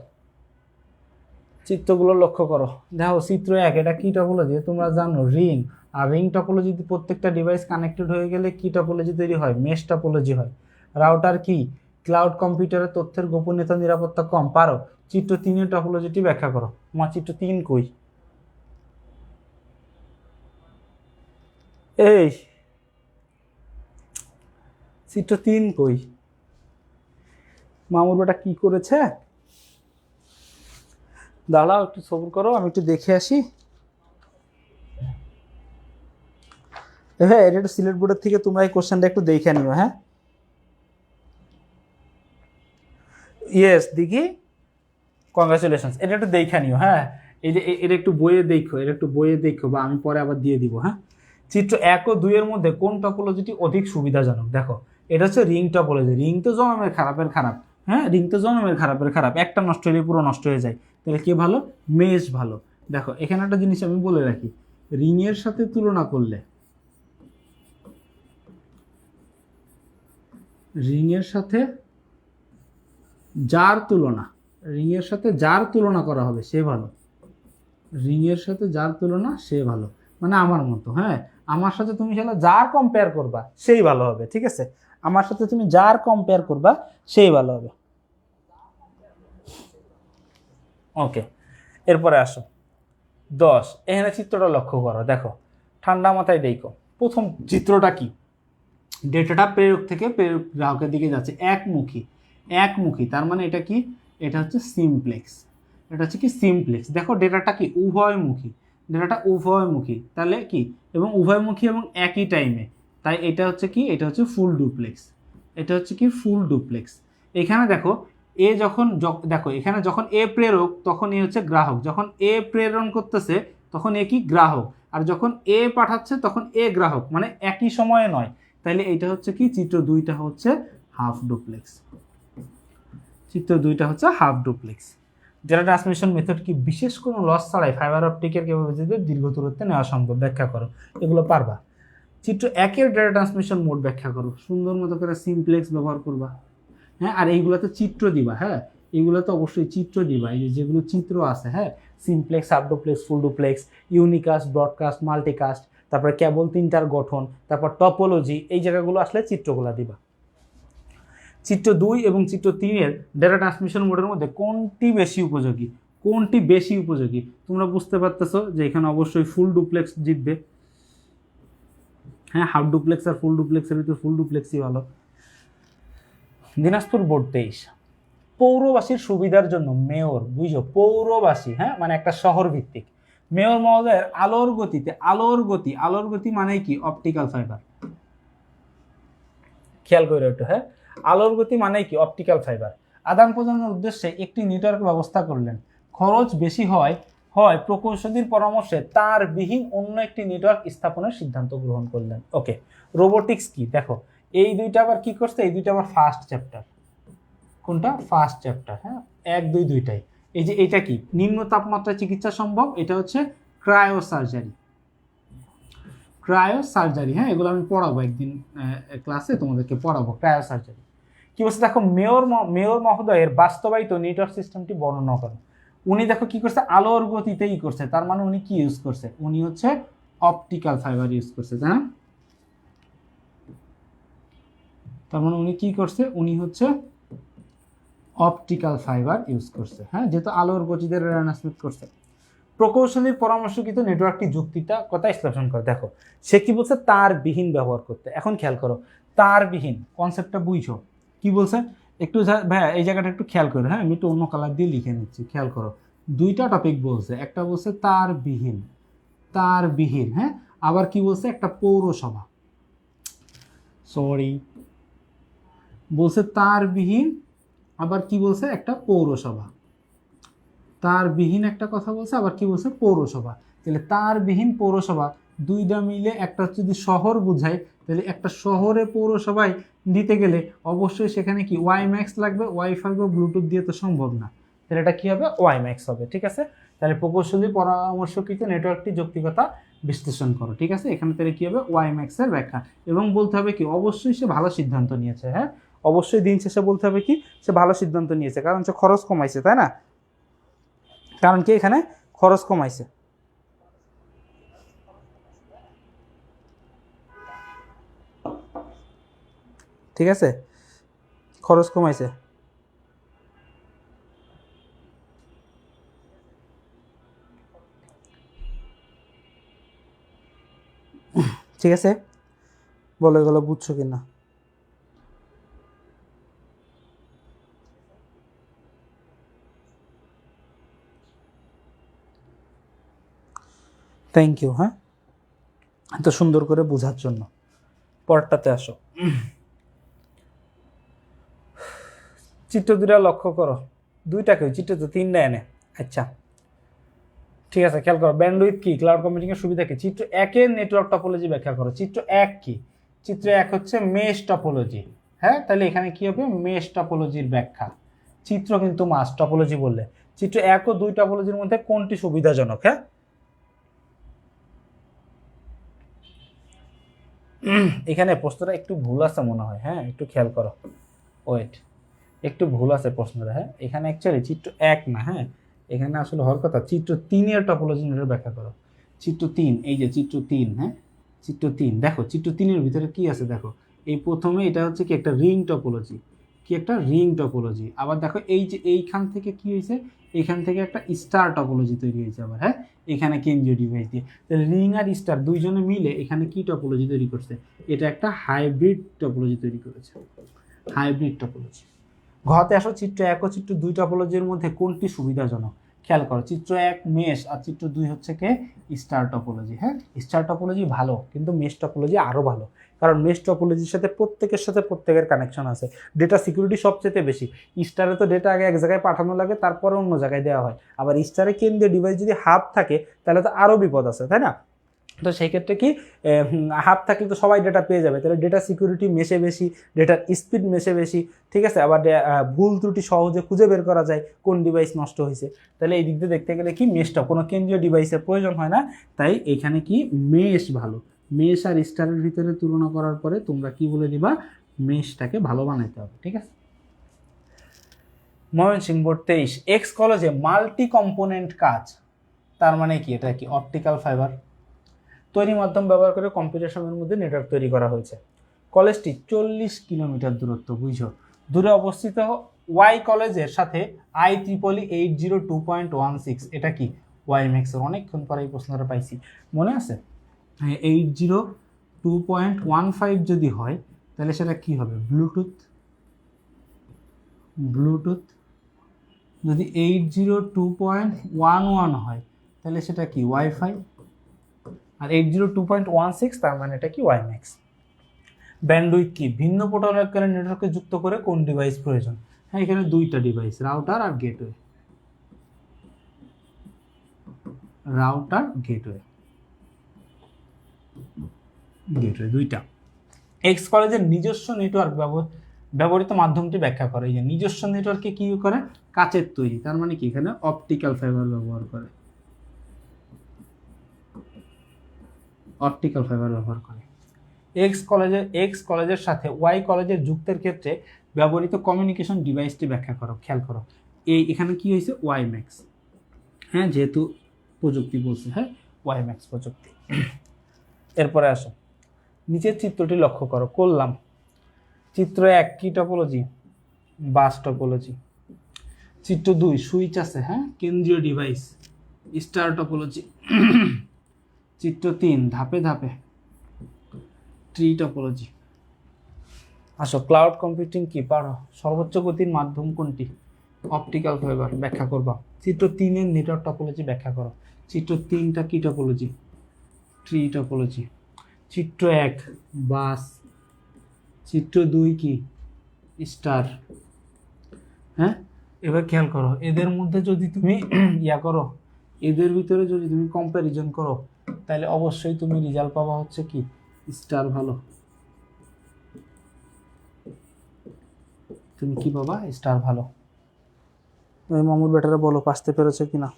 চিত্রগুলো লক্ষ্য করো। দেখো চিত্র 1, এটা কি টপোলজি তোমরা জানো? রিং। আর রিং টপোলজি প্রত্যেকটা ডিভাইস কানেক্টেড হয়ে গেলে কি টপোলজি তৈরি হয়? মেশ টপোলজি হয়। রাউটার কি? ক্লাউড কম্পিউটারের তথ্যের গোপনীয়তা নিরাপত্তা কম। পারো? চিত্র 3 টপোলজিটি ব্যাখ্যা করো। তোমার চিত্র 3 কই? এই চিত্র 3 কই? মামুর বেটা কি করেছে? দাঁড়াও একটু সবর করো, আমি একটু দেখে আসি। হ্যাঁ, এটা একটু সিলেট বোর্ডের থেকে তোমরা এই কোশ্চেনটা একটু দেখে নিও। হ্যাঁ ইয়েস দিঘি, কংগ্রাচুলেশনস। এটা একটু দেখে নিও। হ্যাঁ এই যে এটা একটু বইয়ে দেখো, বা আমি পরে আবার দিয়ে দিব। হ্যাঁ চিত্র 1 ও 2 এর মধ্যে কোন টপোলজিটি অধিক সুবিধাজনক? দেখো এটা হচ্ছে রিং টপোলজি। রিং তো জন্মের খারাপের খারাপ, হ্যাঁ রিং তো জন্মের খারাপের খারাপ, একটা নষ্ট হলে পুরো নষ্ট হয়ে যায়। তাহলে কি ভালো? মেশ ভালো। দেখো এখানে একটা জিনিস আমি বলে রাখি, রিং এর সাথে তুলনা করলে, রিং এর সাথে যার তুলনা করা হবে সে ভালো। রিংয়ের সাথে যার তুলনা সে ভালো, মানে আমার মতো। হ্যাঁ আমার সাথে তুমি যার কম্পেয়ার করবা সেই ভালো হবে, ঠিক আছে? আমার সাথে তুমি যার কম্পেয়ার করবা সেই ভালো হবে। ওকে, এরপরে আসো 10। এখানে চিত্রটা লক্ষ্য করো। দেখো ঠান্ডা মাথায় দেখো, প্রথম চিত্রটা কি? ডেটাটা প্রেরক থেকে প্রেরক গ্রাহকের দিকে যাচ্ছে, একমুখী। তার মানে এটা কি? এটা হচ্ছে সিমপ্লেক্স। দেখো ডেটাটা কি? উভয়মুখী। তাহলে কি? এবং উভয়মুখী এবং একই টাইমে, তাই এটা হচ্ছে কি? এটা হচ্ছে ফুল ডুপ্লেক্স। এখানে দেখো দেখো এখানে যখন এ প্রেরক তখন এ হচ্ছে গ্রাহক, যখন এ প্রেরণ করতেছে তখন এ কি? গ্রাহক। আর যখন এ পাঠাচ্ছে তখন এ গ্রাহক, মানে একই সময়ে নয়। তাহলে এইটা হচ্ছে কি? চিত্র 2টা হচ্ছে half duplex. Data transmission method কি? বিশেষ কোনো লস ছাড়াই ফাইবার অপটিকের ক্যাপাসিটিতে দীর্ঘ দূরত্বে নেওয়া সম্ভব। ব্যাখ্যা করো, এগুলো পারবা। চিত্র 1 ডেটা ট্রান্সমিশন মোড ব্যাখ্যা করো, সুন্দর মতো করে সিমপ্লেক্স ব্যবহার করবা। হ্যাঁ আর এইগুলোতে চিত্র দিবা। হ্যাঁ এইগুলোতে অবশ্যই চিত্র দিবা, এই যেগুলো চিত্র আছে। হ্যাঁ simplex, half duplex, full duplex, unicast, broadcast, multicast, তারপরে কেবল 3টার গঠন, তারপর টপোলজি, এই জায়গাগুলো আসলে চিত্রগুলো দিবা। চিত্র 2 এবং চিত্র 3 ডেটা ট্রান্সমিশন মোডের মধ্যে কোনটি বেশি উপযোগী? তোমরা বুঝতে পারতেছো যে এখানে অবশ্যই ফুল ডুপ্লেক্স জিতবে। হ্যাঁ হাফ ডুপ্লেক্স আর ফুল ডুপ্লেক্সের ভিতরে ফুল ডুপ্লেক্সই ভালো। দিনাজপুর বোর্ড 23, পৌরবাসীর সুবিধার জন্য মেয়র, বুঝো পৌরবাসী, হ্যাঁ মানে একটা শহর ভিত্তিক, মেয়র মহোদয়ের আলোর গতি মানে কি? Optical fibre. খেয়াল করে একটু। হ্যাঁ আলোর গতি মানে কি? Optical fibre. আদান প্রদানের উদ্দেশ্যে একটি নেটওয়ার্ক ব্যবস্থা করলেন। খরচ বেশি হয় হয় প্রকৌশলীর পরামর্শে তার বিহীন অন্য একটি নেটওয়ার্ক স্থাপনের সিদ্ধান্ত গ্রহণ করলেন। ওকে, রোবোটিক্স কি দেখো, এই দুইটা আবার কি করছে, এই দুইটা আবার ফার্স্ট চ্যাপ্টার। কোনটা? First chapter. হ্যাঁ, 1, 2 দুইটাই। এই যে এটা কি, নিম্ন তাপমাত্রায় চিকিৎসা সম্ভব, এটা হচ্ছে ক্রায়ো সার্জারি। ক্রায়ো সার্জারি, হ্যাঁ, এগুলো আমি পড়াবো একদিন ক্লাসে, তোমাদেরকে পড়াবো ক্রায়ো সার্জারি। কি বলছে দেখো, মেয়র মহোদয়ের বাস্তবায়িত নেটওয়ার্ক সিস্টেমটি বর্ণনা করো। উনি দেখো কি করছে, আলোর গতিতেই করছে, তার মানে উনি কি ইউজ করছে, উনি হচ্ছে অপটিক্যাল ফাইবার ইউজ করছে, তাই না? তার মানে উনি কি করছে, উনি হচ্ছে অপটিক্যাল ফাইবার ইউজ করছে। হ্যাঁ, যেহেতু আলোর গতিতে ট্রান্সমিট করছে। প্রকৌশলীর পরামর্শকৃত নেটওয়ার্কটি যুক্তিটা কথা বিশ্লেষণ করে। দেখো সে কি বলছে, তার বিহীন ব্যবহার করতে। এখন খেয়াল করো, তার বিহীন কনসেপ্টটা বুঝছো কি বলছে, একটু ভাইয়া এই জায়গাটা একটু খেয়াল করো। হ্যাঁ, আমি একটু অন্য কালার দিয়ে লিখে নিচ্ছি, খেয়াল করো। দুইটা টপিক বলছে, একটা বলছে তার বিহীন, তার বিহীন, হ্যাঁ, আবার কি বলছে, একটা পৌরসভা, সরি, বলছে তার বিহীন, আবার কি বলছে, একটা পৌরসভা। তার বিহীন একটা কথা বলছে, আবার কি বলছে, পৌরসভা। তাহলে তার বিহীন পৌরসভা দুইটা মিলে একটা যদি শহর বোঝায়, তাহলে একটা শহরে পৌরসভায় দিতে গেলে অবশ্যই সেখানে কি ওয়াই ম্যাক্স লাগবে, ওয়াইফাই বা ব্লুটুথ দিয়ে তো সম্ভব না, তাহলে এটা কি হবে, ওয়াই ম্যাক্স হবে। ঠিক আছে, তাহলে প্রকৌশলী পরামর্শকৃত নেটওয়ার্কটি যৌক্তিকতা বিশ্লেষণ করো। ঠিক আছে, এখানে তাহলে কি হবে, ওয়াই ম্যাক্সের ব্যাখ্যা, এবং বলতে হবে কি অবশ্যই সে ভালো সিদ্ধান্ত নিয়েছে। হ্যাঁ, অবশ্যই দিন শেষে বলতে হবে কি সে ভালো সিদ্ধান্ত নিয়েছে, কারণ সে খরচ কমাইছে, তাই না? কারণ কি এখানে খরচ কমাইছে। ঠিক আছে, খরচ কমাইছে। ঠিক আছে, বলে গেল, বুঝছো কিনা? Thank you. হ্যাঁ, এত সুন্দর করে বোঝার জন্য। পরেরটাতে আসো, চিত্র দুটা লক্ষ্য করো, দুইটাকে চিত্র তো তিনটা এনে। আচ্ছা ঠিক আছে, খেয়াল করো, ব্যান্ডউইথ কি, ক্লাউড কম্পিউটিং এর সুবিধা কি। চিত্র 1-এর নেটওয়ার্ক টপোলজি ব্যাখ্যা করো। চিত্র 1 কি, চিত্র 1 হচ্ছে মেশ টপোলজি। হ্যাঁ, তাহলে এখানে কি হবে, মেশ টপোলজির ব্যাখ্যা। চিত্র কিন্তু মাস টপোলজি বললে, চিত্র 1 ও 2 টপোলজির মধ্যে কোনটি সুবিধাজনক। হ্যাঁ, এখানে প্রশ্নটা একটু ভুল আছে মনে হয়। হ্যাঁ, একটু খেয়াল করো, ওয়েট, একটু ভুল আছে প্রশ্নটা। হ্যাঁ, এখানে অ্যাকচুয়ালি চিত্র 1 না, হ্যাঁ, এখানে আসলে হওয়ার কথা চিত্র 3-এর টপোলজি ব্যাখ্যা করো। চিত্র 3, এই যে চিত্র 3, হ্যাঁ, চিত্র 3 দেখো, চিত্র 3-এর ভিতরে কি আছে দেখো, এই প্রথমে এটা হচ্ছে কি একটা রিং টপোলজি, কি একটা রিং টপোলজি। আবার দেখো এই যে এইখান থেকে কি হয়েছে, এইখান থেকে একটা স্টার টপোলজি তৈরি হয়েছে আবার। হ্যাঁ, এখানে কেন্দ্রীয় ডিভাইস দিয়ে, তাহলে রিং আর স্টার দুইজনে মিলে এখানে কি টপোলজি তৈরি করছে, এটা একটা হাইব্রিড টপোলজি তৈরি করেছে, হাইব্রিড টপোলজি। ঘতে আসো, চিত্র 1 ও চিত্র 2 টপোলজির মধ্যে কোনটি সুবিধাজনক। খেয়াল করো, চিত্র 1 মেশ আর চিত্র 2 হচ্ছে কে স্টার টপোলজি। হ্যাঁ, স্টার টপোলজি ভালো, কিন্তু মেশ টপোলজি আরও ভালো, কারণ মেশ টপোলজির সাথে প্রত্যেকের কানেকশন আছে, ডেটা সিকিউরিটি সবচেয়ে বেশি। স্টারে তো ডেটা আগে এক জায়গায় পাঠানো লাগে, তারপরে অন্য জায়গায় দেওয়া হয়, আবার স্টারে কেন্দ্রীয় ডিভাইস যদি হাব থাকে তাহলে তো আরও বিপদ আছে, তাই না? তো সেই ক্ষেত্রে কি হাব থাকলে তো সবাই ডেটা পেয়ে যাবে, তাহলে ডেটা সিকিউরিটি মেশে বেশি, ডেটার স্পিড মেশে বেশি। ঠিক আছে, আবার ভুল ত্রুটি সহজে খুঁজে বের করা যায় কোন ডিভাইস নষ্ট হয়েছে। তাহলে এই দিক দিয়ে দেখতে গেলে কি মেশটা কোনো কেন্দ্রীয় ডিভাইসের প্রয়োজন হয় না, তাই এখানে কি মেশ ভালো। মেশ আর স্টারের ভিতরে তুলনা করার পরে তোমরা কি বলে দিবা, মেশটাকে ভালো বানাইতে হবে। ঠিক আছে, ময়মনসিংহ বোর্ড 23, এক্স কলেজে মাল্টি কম্পোনেন্ট কাজ, তার মানে কি, এটা কি অপটিক্যাল ফাইবার তৈরি মাধ্যম ব্যবহার করে কম্পিউটেশনের মধ্যে নেটওয়ার্ক তৈরি করা হয়েছে। কলেজটি 40 কিলোমিটার দূরত্ব, বুঝছো, দূরে অবস্থিত। ওয়াই কলেজের সাথে IEEE 802.16, এটা কি ওয়াই ম্যাক্সের। অনেকক্ষণ পরে এই প্রশ্নটা পাইছি, মনে আছে? 802.15 যদি হয় তাহলে সেটা কি হবে, ব্লুটুথ। ব্লুটুথ যদি 802.11 হয় তাহলে সেটা কি ওয়াইফাই, আর 802.16 তার মানে এটা কি ওয়াইম্যাক্স। ব্যান্ডউইথ কি, ভিন্ন প্রোটোকলের নেটওয়ার্কে যুক্ত করে কোন ডিভাইস প্রয়োজন। হ্যাঁ, এখানে দুইটা ডিভাইস, রাউটার আর গেটওয়ে। রাউটার, গেটওয়ে, গেটওয়ে দুইটা। এক্স কলেজের নিজস্ব নেটওয়ার্ক ব্যবহৃত মাধ্যমটি ব্যাখ্যা করে। এই যে নিজস্ব নেটওয়ার্কে কি করে, কাচের তৈরি, তার মানে কি এখানে অপটিক্যাল ফাইবার ব্যবহার করে, অপটিক্যাল ফাইবার ব্যবহার করে। এক্স কলেজের সাথে ওয়াই কলেজের যুক্তের ক্ষেত্রে ব্যবহৃত কমিউনিকেশন ডিভাইসটি ব্যাখ্যা করো। খেয়াল করো, এখানে কি হয়েছে, ওয়াই ম্যাক্স, হ্যাঁ যেহেতু প্রযুক্তি বলছে, হ্যাঁ ওয়াই ম্যাক্স প্রযুক্তি। এরপরে আসো, নিচের চিত্রটি লক্ষ্য করো, করলাম। চিত্র 1 কি টপোলজি, বাস টপোলজি। চিত্র 2 সুইচ আছে, হ্যাঁ কেন্দ্রীয় ডিভাইস, স্টার টপোলজি। চিত্র 3 ধাপে ধাপে, ট্রি টপোলজি। আসো, ক্লাউড কম্পিউটিং কি পারো, সর্বোচ্চ গতির মাধ্যম কোনটি, অপটিক্যাল ফাইবার, ব্যাখ্যা করবা। চিত্র 3 এর নেটওয়ার্ক টপোলজি ব্যাখ্যা করো। চিত্র 3টা কি টপোলজি, ট্রি টপোলজি। চিত্র 1 বাস, চিত্র 2 কি স্টার। হ্যাঁ, এবার খেয়াল করো, এদের মধ্যে যদি তুমি ইয়া করো, এদের ভিতরে যদি তুমি কম্প্যারিজন করো, তাহলে অবশ্যই তুমি রেজাল্ট পাবা হচ্ছে কি স্টার ভালো। তুমি কি পাবা, স্টার ভালো। মামুর বেটারা বলো পাসতে পেরেছো কিনা।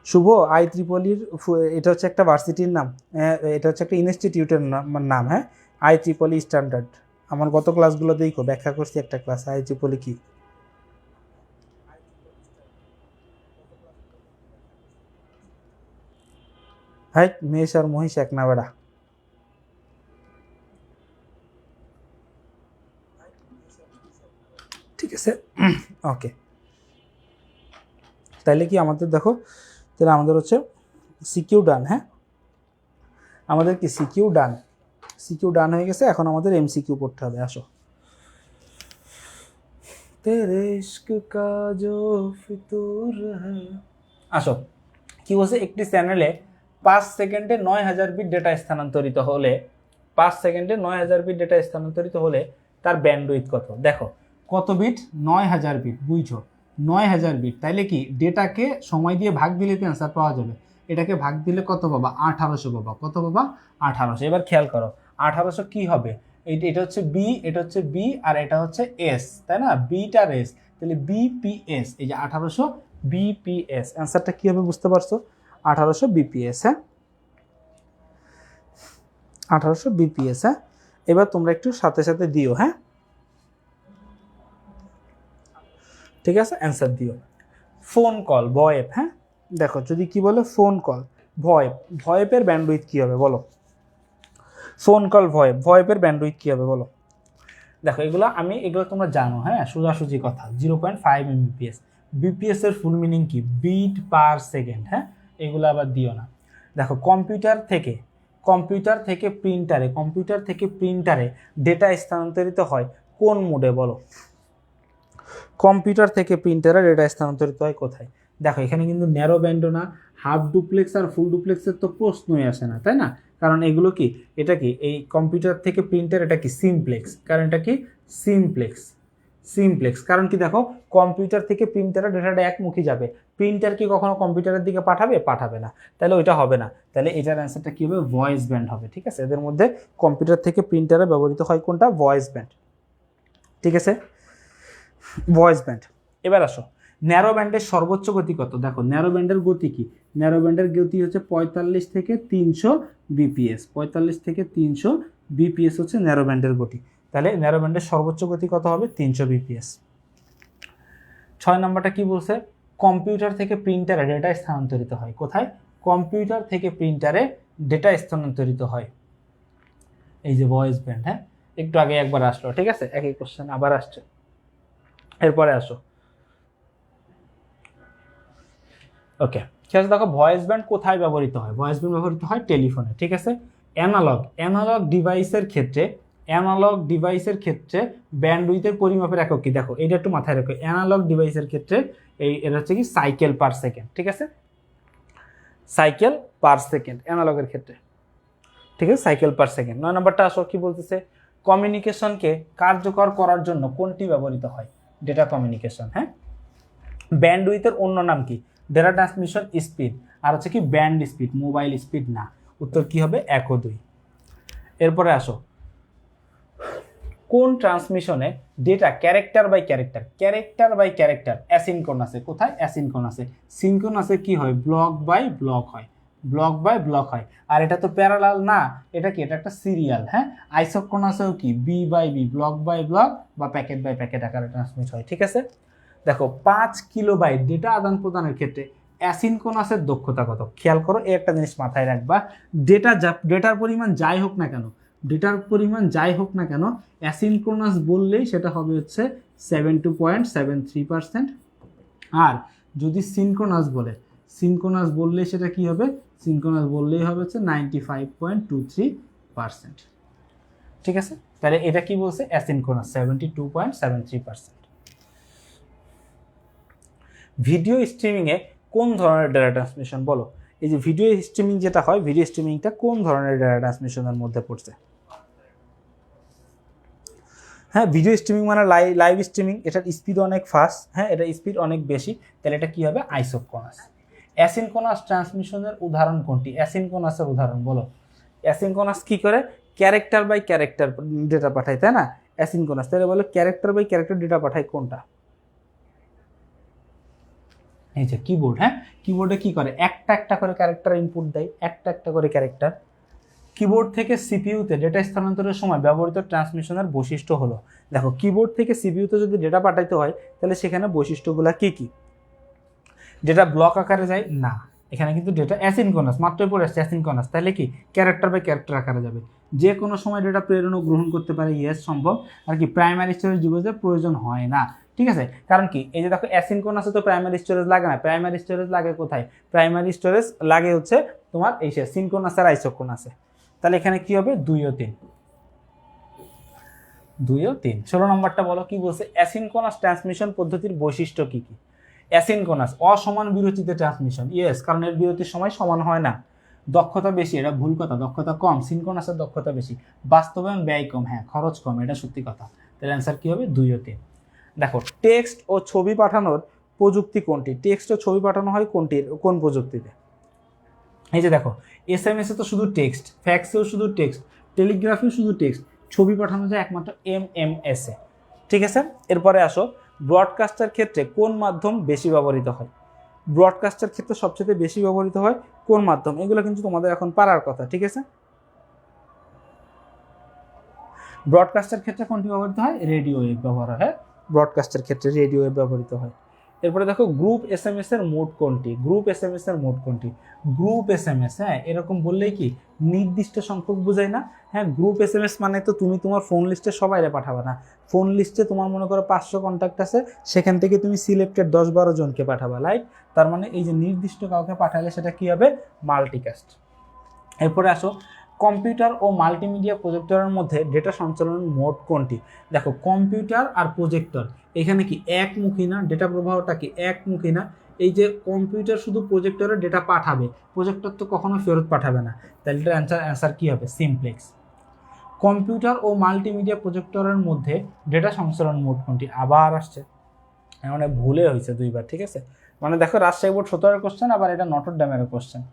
শুভ, IEEE এটা হচ্ছে একটা ভার্সিটির নাম, এটা হচ্ছে একটা ইনস্টিটিউটের নাম, হ্যাঁ IEEE স্ট্যান্ডার্ড। আমার গত ক্লাসগুলো দেখো, ব্যাখ্যা করছি একটা ক্লাস IEEE কি। হাই, মেষ আর মহিষ এক না বেড়া। ঠিক আছে, ওকে। তাইলে কি আমাদের দেখো, তাহলে আমাদের হচ্ছে সিকিউ ডান, হ্যাঁ আমাদের কি সিকিউ ডান, সিকিউ ডান হয়ে গেছে। এখন আমাদের MCQ পড়তে হবে। আসো, তেরে ইশক কা জো ফিতুর হ্যায়। আসো, কি বলছে, একটি চ্যানেলে 5 সেকেন্ডে 9000 বিট ডেটা স্থানান্তরিত হলে, 5 সেকেন্ডে 9000 বিট ডেটা স্থানান্তরিত হলে তার ব্যান্ডউইথ কত। দেখো কত বিট, 9000 বিট, বুঝছো 9000 বিট। তাইলে কি ডেটাকে সময় দিয়ে ভাগ দিলে তো অ্যান্সার পাওয়া যাবে। এটাকে ভাগ দিলে কত পাবা, 1800 পাবা। কত পাবা, 1800। এবার খেয়াল করো 1800 কি হবে, এটা হচ্ছে বি, এটা হচ্ছে বি, আর এটা হচ্ছে এস, তাই না, বিটা এস, তাহলে বিপিএস। এই যে 1800 বিপিএস, অ্যান্সারটা কি হবে বুঝতে পারছো, 1800 বিপিএস। হ্যাঁ 1800 বিপিএস। হ্যাঁ, এবার তোমরা একটু সাথে সাথে দিও, হ্যাঁ ঠিক আছে, অ্যান্সার দিও। ফোন কল ভয়েপ, হ্যাঁ দেখো যদি কি বলে ফোন কল ভয়েপ, ভয়েপের ব্যান্ডউইথ কি হবে বলো। ফোন কল ভয়েপ, ভয়েপের ব্যান্ডউইথ কি হবে বলো। দেখো এগুলো তোমরা জানো, হ্যাঁ সোজাসুজি কথা, 0.5 Mbps। বিপিএস এর ফুল মিনিং কি, বিট পার সেকেন্ড। হ্যাঁ, এগুলো আবার দিও না। দেখো কম্পিউটার থেকে প্রিন্টারে ডেটা স্থানান্তরিত হয় কোন মোডে বলো। কম্পিউটার থেকে প্রিন্টারে ডেটা স্থানান্তরিত হয় কোথায়। দেখো এখানে কিন্তু ন্যারো ব্যান্ডও না, হাফ ডুপ্লেক্স আর ফুল ডুপ্লেক্সের তো প্রশ্নই আসে না, তাই না, কারণ এগুলো কি, এটা কি এই কম্পিউটার থেকে প্রিন্টার, এটা কি সিমপ্লেক্স, কারণ এটা কি সিমপ্লেক্স। কারণ কি দেখো, কম্পিউটার থেকে প্রিন্টারে ডেটাটা একমুখী যাবে, প্রিন্টার কি কখনো কম্পিউটারের দিকে পাঠাবে না, তাহলে ওইটা হবে না। তাহলে এটার অ্যান্সারটা কি হবে, ভয়েস ব্যান্ড হবে। ঠিক আছে, এদের মধ্যে কম্পিউটার থেকে প্রিন্টারে ব্যবহৃত হয় কোনটা, ভয়েস ব্যান্ড। ঠিক আছে, ভয়েস ব্যান্ড। এবার আসো, ন্যারো ব্যান্ডের সর্বোচ্চ গতি কত। দেখো ন্যারো ব্যান্ডের গতি কি, ন্যারো ব্যান্ডের গতি হচ্ছে 45 থেকে 300 বিপিএস। 45 থেকে 300 বিপিএস হচ্ছে ন্যারো ব্যান্ডের গতি। তাহলে ন্যারো ব্যান্ডের সর্বোচ্চ গতি কত হবে, 300 বিপিএস। 6 নম্বরটা কি বলছে, কম্পিউটার থেকে প্রিন্টারে ডেটা স্থানান্তরিত হয় কোথায়, কম্পিউটার থেকে প্রিন্টারে ডেটা স্থানান্তরিত হয় এই যে ভয়েস ব্যান্ড। হ্যাঁ, একটু আগে একবার আসলো, ঠিক আছে, একই কোশ্চেন আবার আসছে। এরপরে আসো, ওকে ঠিক আছে। দেখো ভয়েস ব্যান্ড কোথায় ব্যবহৃত হয়, ভয়েস ব্যান্ড ব্যবহৃত হয় টেলিফোনে। ঠিক আছে, অ্যানালগ ডিভাইসের ক্ষেত্রে ব্যান্ডউইথের পরিমাপের একক কি। দেখো এটা একটু মাথায় রাখো, অ্যানালগ ডিভাইসের ক্ষেত্রে এটা হচ্ছে কি সাইকেল পার সেকেন্ড। ঠিক আছে, সাইকেল পার সেকেন্ড অ্যানালগের ক্ষেত্রে। ঠিক আছে, সাইকেল পার সেকেন্ড। 9 নম্বরটা আসো, কি বলতেছে, কমিউনিকেশনকে কার্যকর করার জন্য কোনটি ব্যবহৃত হয়, ডেটা কমিউনিকেশন। হ্যাঁ, ব্যান্ডউইথের অন্য নাম কি, ডেটা ট্রান্সমিশন স্পিড, আর হচ্ছে কি ব্যান্ড স্পিড, মোবাইল স্পিড না। উত্তর কি হবে? 1 ও 2। এরপরে আসো, কোন ট্রান্সমিশনে ডেটা ক্যারেক্টার বাই ক্যারেক্টার অ্যাসিনক্রোনাসে, কোথায়? অ্যাসিনক্রোনাসে। সিনক্রোনাসে কি হয়? ব্লক বাই ব্লক হয়, আর এটা তো প্যারালাল না, এটা কি? এটা একটা সিরিয়াল। হ্যাঁ, আইসোক্রোনাসেও কি? B by B, block by block বা প্যাকেট বাই প্যাকেট আকারে ট্রান্সমিট হয়। ঠিক আছে, দেখো 5 কিলোবাইট ডেটা আদান প্রদানের ক্ষেত্রে অ্যাসিনক্রোনাসের দক্ষতা কত? খেয়াল করো, এই একটা জিনিস মাথায় রাখবা, ডেটার পরিমাণ যাই হোক না কেন, অ্যাসিনক্রোনাস বললেই সেটা হবে হচ্ছে 72.73%। আর যদি সিনক্রোনাস বললেই সেটা কি হবে? সিনক্রোনাস বললেই হবে হচ্ছে 95.23%। ঠিক আছে, তাহলে এটা কি বলছে? অ্যাসিনক্রোনাস 72.73%। ভিডিও স্ট্রিমিংয়ে কোন ধরনের ডেটা ট্রান্সমিশন? বলো, এই যে ভিডিও স্ট্রিমিং যেটা হয়, ভিডিও স্ট্রিমিংটা কোন ধরনের ডেটা ট্রান্সমিশনের মধ্যে পড়ছে? হ্যাঁ, ভিডিও স্ট্রিমিং মানে লাইভ স্ট্রিমিং, এটার স্পিড অনেক ফাস্ট। হ্যাঁ, এটা স্পিড অনেক বেশি, তাহলে এটা কি হবে? আইসোক্রোনাস। অ্যাসিনক্রোনাস ট্রান্সমিশনের উদাহরণ কোনটি? অ্যাসিনক্রোনাসের উদাহরণ বলো। অ্যাসিনক্রোনাস কি করে? ক্যারেক্টার বাই ক্যারেক্টার ডেটা পাঠায়, তাই না? অ্যাসিনক্রোনাস, তাহলে বলো ক্যারেক্টার বাই ক্যারেক্টার ডেটা পাঠায় কোনটা? এই যে কিবোর্ড। হ্যাঁ, কিবোর্ডে কি করে? একটা করে ক্যারেক্টার ইনপুট দেয়, একটা করে ক্যারেক্টার। কিবোর্ড থেকে সিপিইউতে ডেটা স্থানান্তরের সময় ব্যবহৃত ট্রান্সমিশনের বৈশিষ্ট্য হলো, দেখো কিবোর্ড থেকে সিপিইউতে যদি ডেটা পাঠাইতে হয় তাহলে সেখানে বৈশিষ্ট্যগুলো কি কি? ডেটা ব্লক আকারে যায় না, এখানে কিন্তু ডেটা অ্যাসিনক্রোনাস, মাত্রই পড়ে আসছে অ্যাসিনক্রোনাস, তাহলে কি? ক্যারেক্টার বাই ক্যারেক্টার আকারে যাবে। যে কোনো সময় ডেটা প্রেরণ ও গ্রহণ করতে পারে, ইয়েস সম্ভব। আর কি? প্রাইমারি স্টোরেজ ডিভাইসের প্রয়োজন হয় না। ঠিক আছে, কারণ কি? এই যে দেখো অ্যাসিনক্রোনাসে তো প্রাইমারি স্টোরেজ লাগে না, প্রাইমারি স্টোরেজ লাগে কোথায়? প্রাইমারি স্টোরেজ লাগে হচ্ছে তোমার এই সিনক্রোনাস আর আইসোক্রোনাসে। তাহলে এখানে কি হবে? 2 ও 3। 16 নম্বরটা বলো, কি বলছে? অ্যাসিনক্রোনাস ট্রান্সমিশন পদ্ধতির বৈশিষ্ট্য কি কি? অ্যাসিনক্রোনাস অসমান বিরতিতে ট্রান্সমিশন, ইয়েস, কারণ এর বিরতির সময় সমান হয় না। দক্ষতা বেশি, এটা ভুল কথা, দক্ষতা কম। সিনক্রোনাসের দক্ষতা বেশি, বাস্তবায়ন ব্যয় কম, হ্যাঁ খরচ কম, এটা সত্যি কথা। তাহলে অ্যান্সার কি হবে? 2 ও 3। দেখো, টেক্সট ও ছবি পাঠানোর প্রযুক্তি কোনটি? টেক্সট ও ছবি পাঠানো হয় কোন প্রযুক্তিতে? এই যে দেখো, এসএমএস এ তো শুধু টেক্সট, ফ্যাক্সেও শুধু টেক্সট, টেলিগ্রাফিও শুধু টেক্সট, ছবি পাঠানো যায় একমাত্র এমএমএস এ। ঠিক আছে, এরপরে আসো, ব্রডকাস্টের ক্ষেত্রে কোন মাধ্যম বেশি ব্যবহৃত হয়? ব্রডকাস্টের ক্ষেত্রে সবচেয়ে বেশি ব্যবহৃত হয় কোন মাধ্যম? এগুলো কিন্তু তোমাদের এখন পারার কথা। ঠিক আছে, ব্রডকাস্টের ক্ষেত্রে কোনটি ব্যবহৃত হয়? রেডিও ওয়েভ ব্যবহার হয়। ব্রডকাস্টের ক্ষেত্রে রেডিও ওয়েভ ব্যবহৃত হয়। এরপরে দেখো, গ্রুপ এসএমএস এর মোড কোনটি? গ্রুপ এসএমএস এর মোড কোনটি? গ্রুপ এসএমএস, হ্যাঁ এরকম বললেই কি নির্দিষ্ট সংখ্যক বোঝায় না? হ্যাঁ, গ্রুপ এসএমএস মানে তো তুমি তোমার ফোন লিস্টে সবাইরে পাঠাবে না। ফোন লিস্টে তোমার মনে করো 500 কন্ট্যাক্ট আছে, সেখান থেকে তুমি সিলেক্টেড 10-12 জনকে পাঠাবা, লাইক। তার মানে এই যে নির্দিষ্ট কাউকে পাঠালে সেটা কি হবে? মাল্টিকাস্ট। এরপরে আসো, কম্পিউটার ও মাল্টিমিডিয়া প্রজেক্টরের মধ্যে ডেটা সঞ্চালন মোড কোনটি? দেখো, কম্পিউটার আর প্রজেক্টর এখানে কি একমুখী না? ডেটা প্রবাহটা কি একমুখী না? এই যে কম্পিউটার শুধু প্রজেক্টরে ডেটা পাঠাবে, প্রজেক্টর তো কখনো ফেরত পাঠাবে না, তাহলে এটার অ্যান্সার কি হবে? সিমপ্লেক্স। কম্পিউটার ও মাল্টিমিডিয়া প্রজেক্টরের মধ্যে ডেটা সঞ্চালন মোড কোনটি? আবার আসছে, মানে ভুলে হয়েছে 2বার। ঠিক আছে, মানে দেখো রাজশাহী বোর্ড 17-এর কোশ্চেন, আবার এটা নটর ড্যামের কোশ্চেন।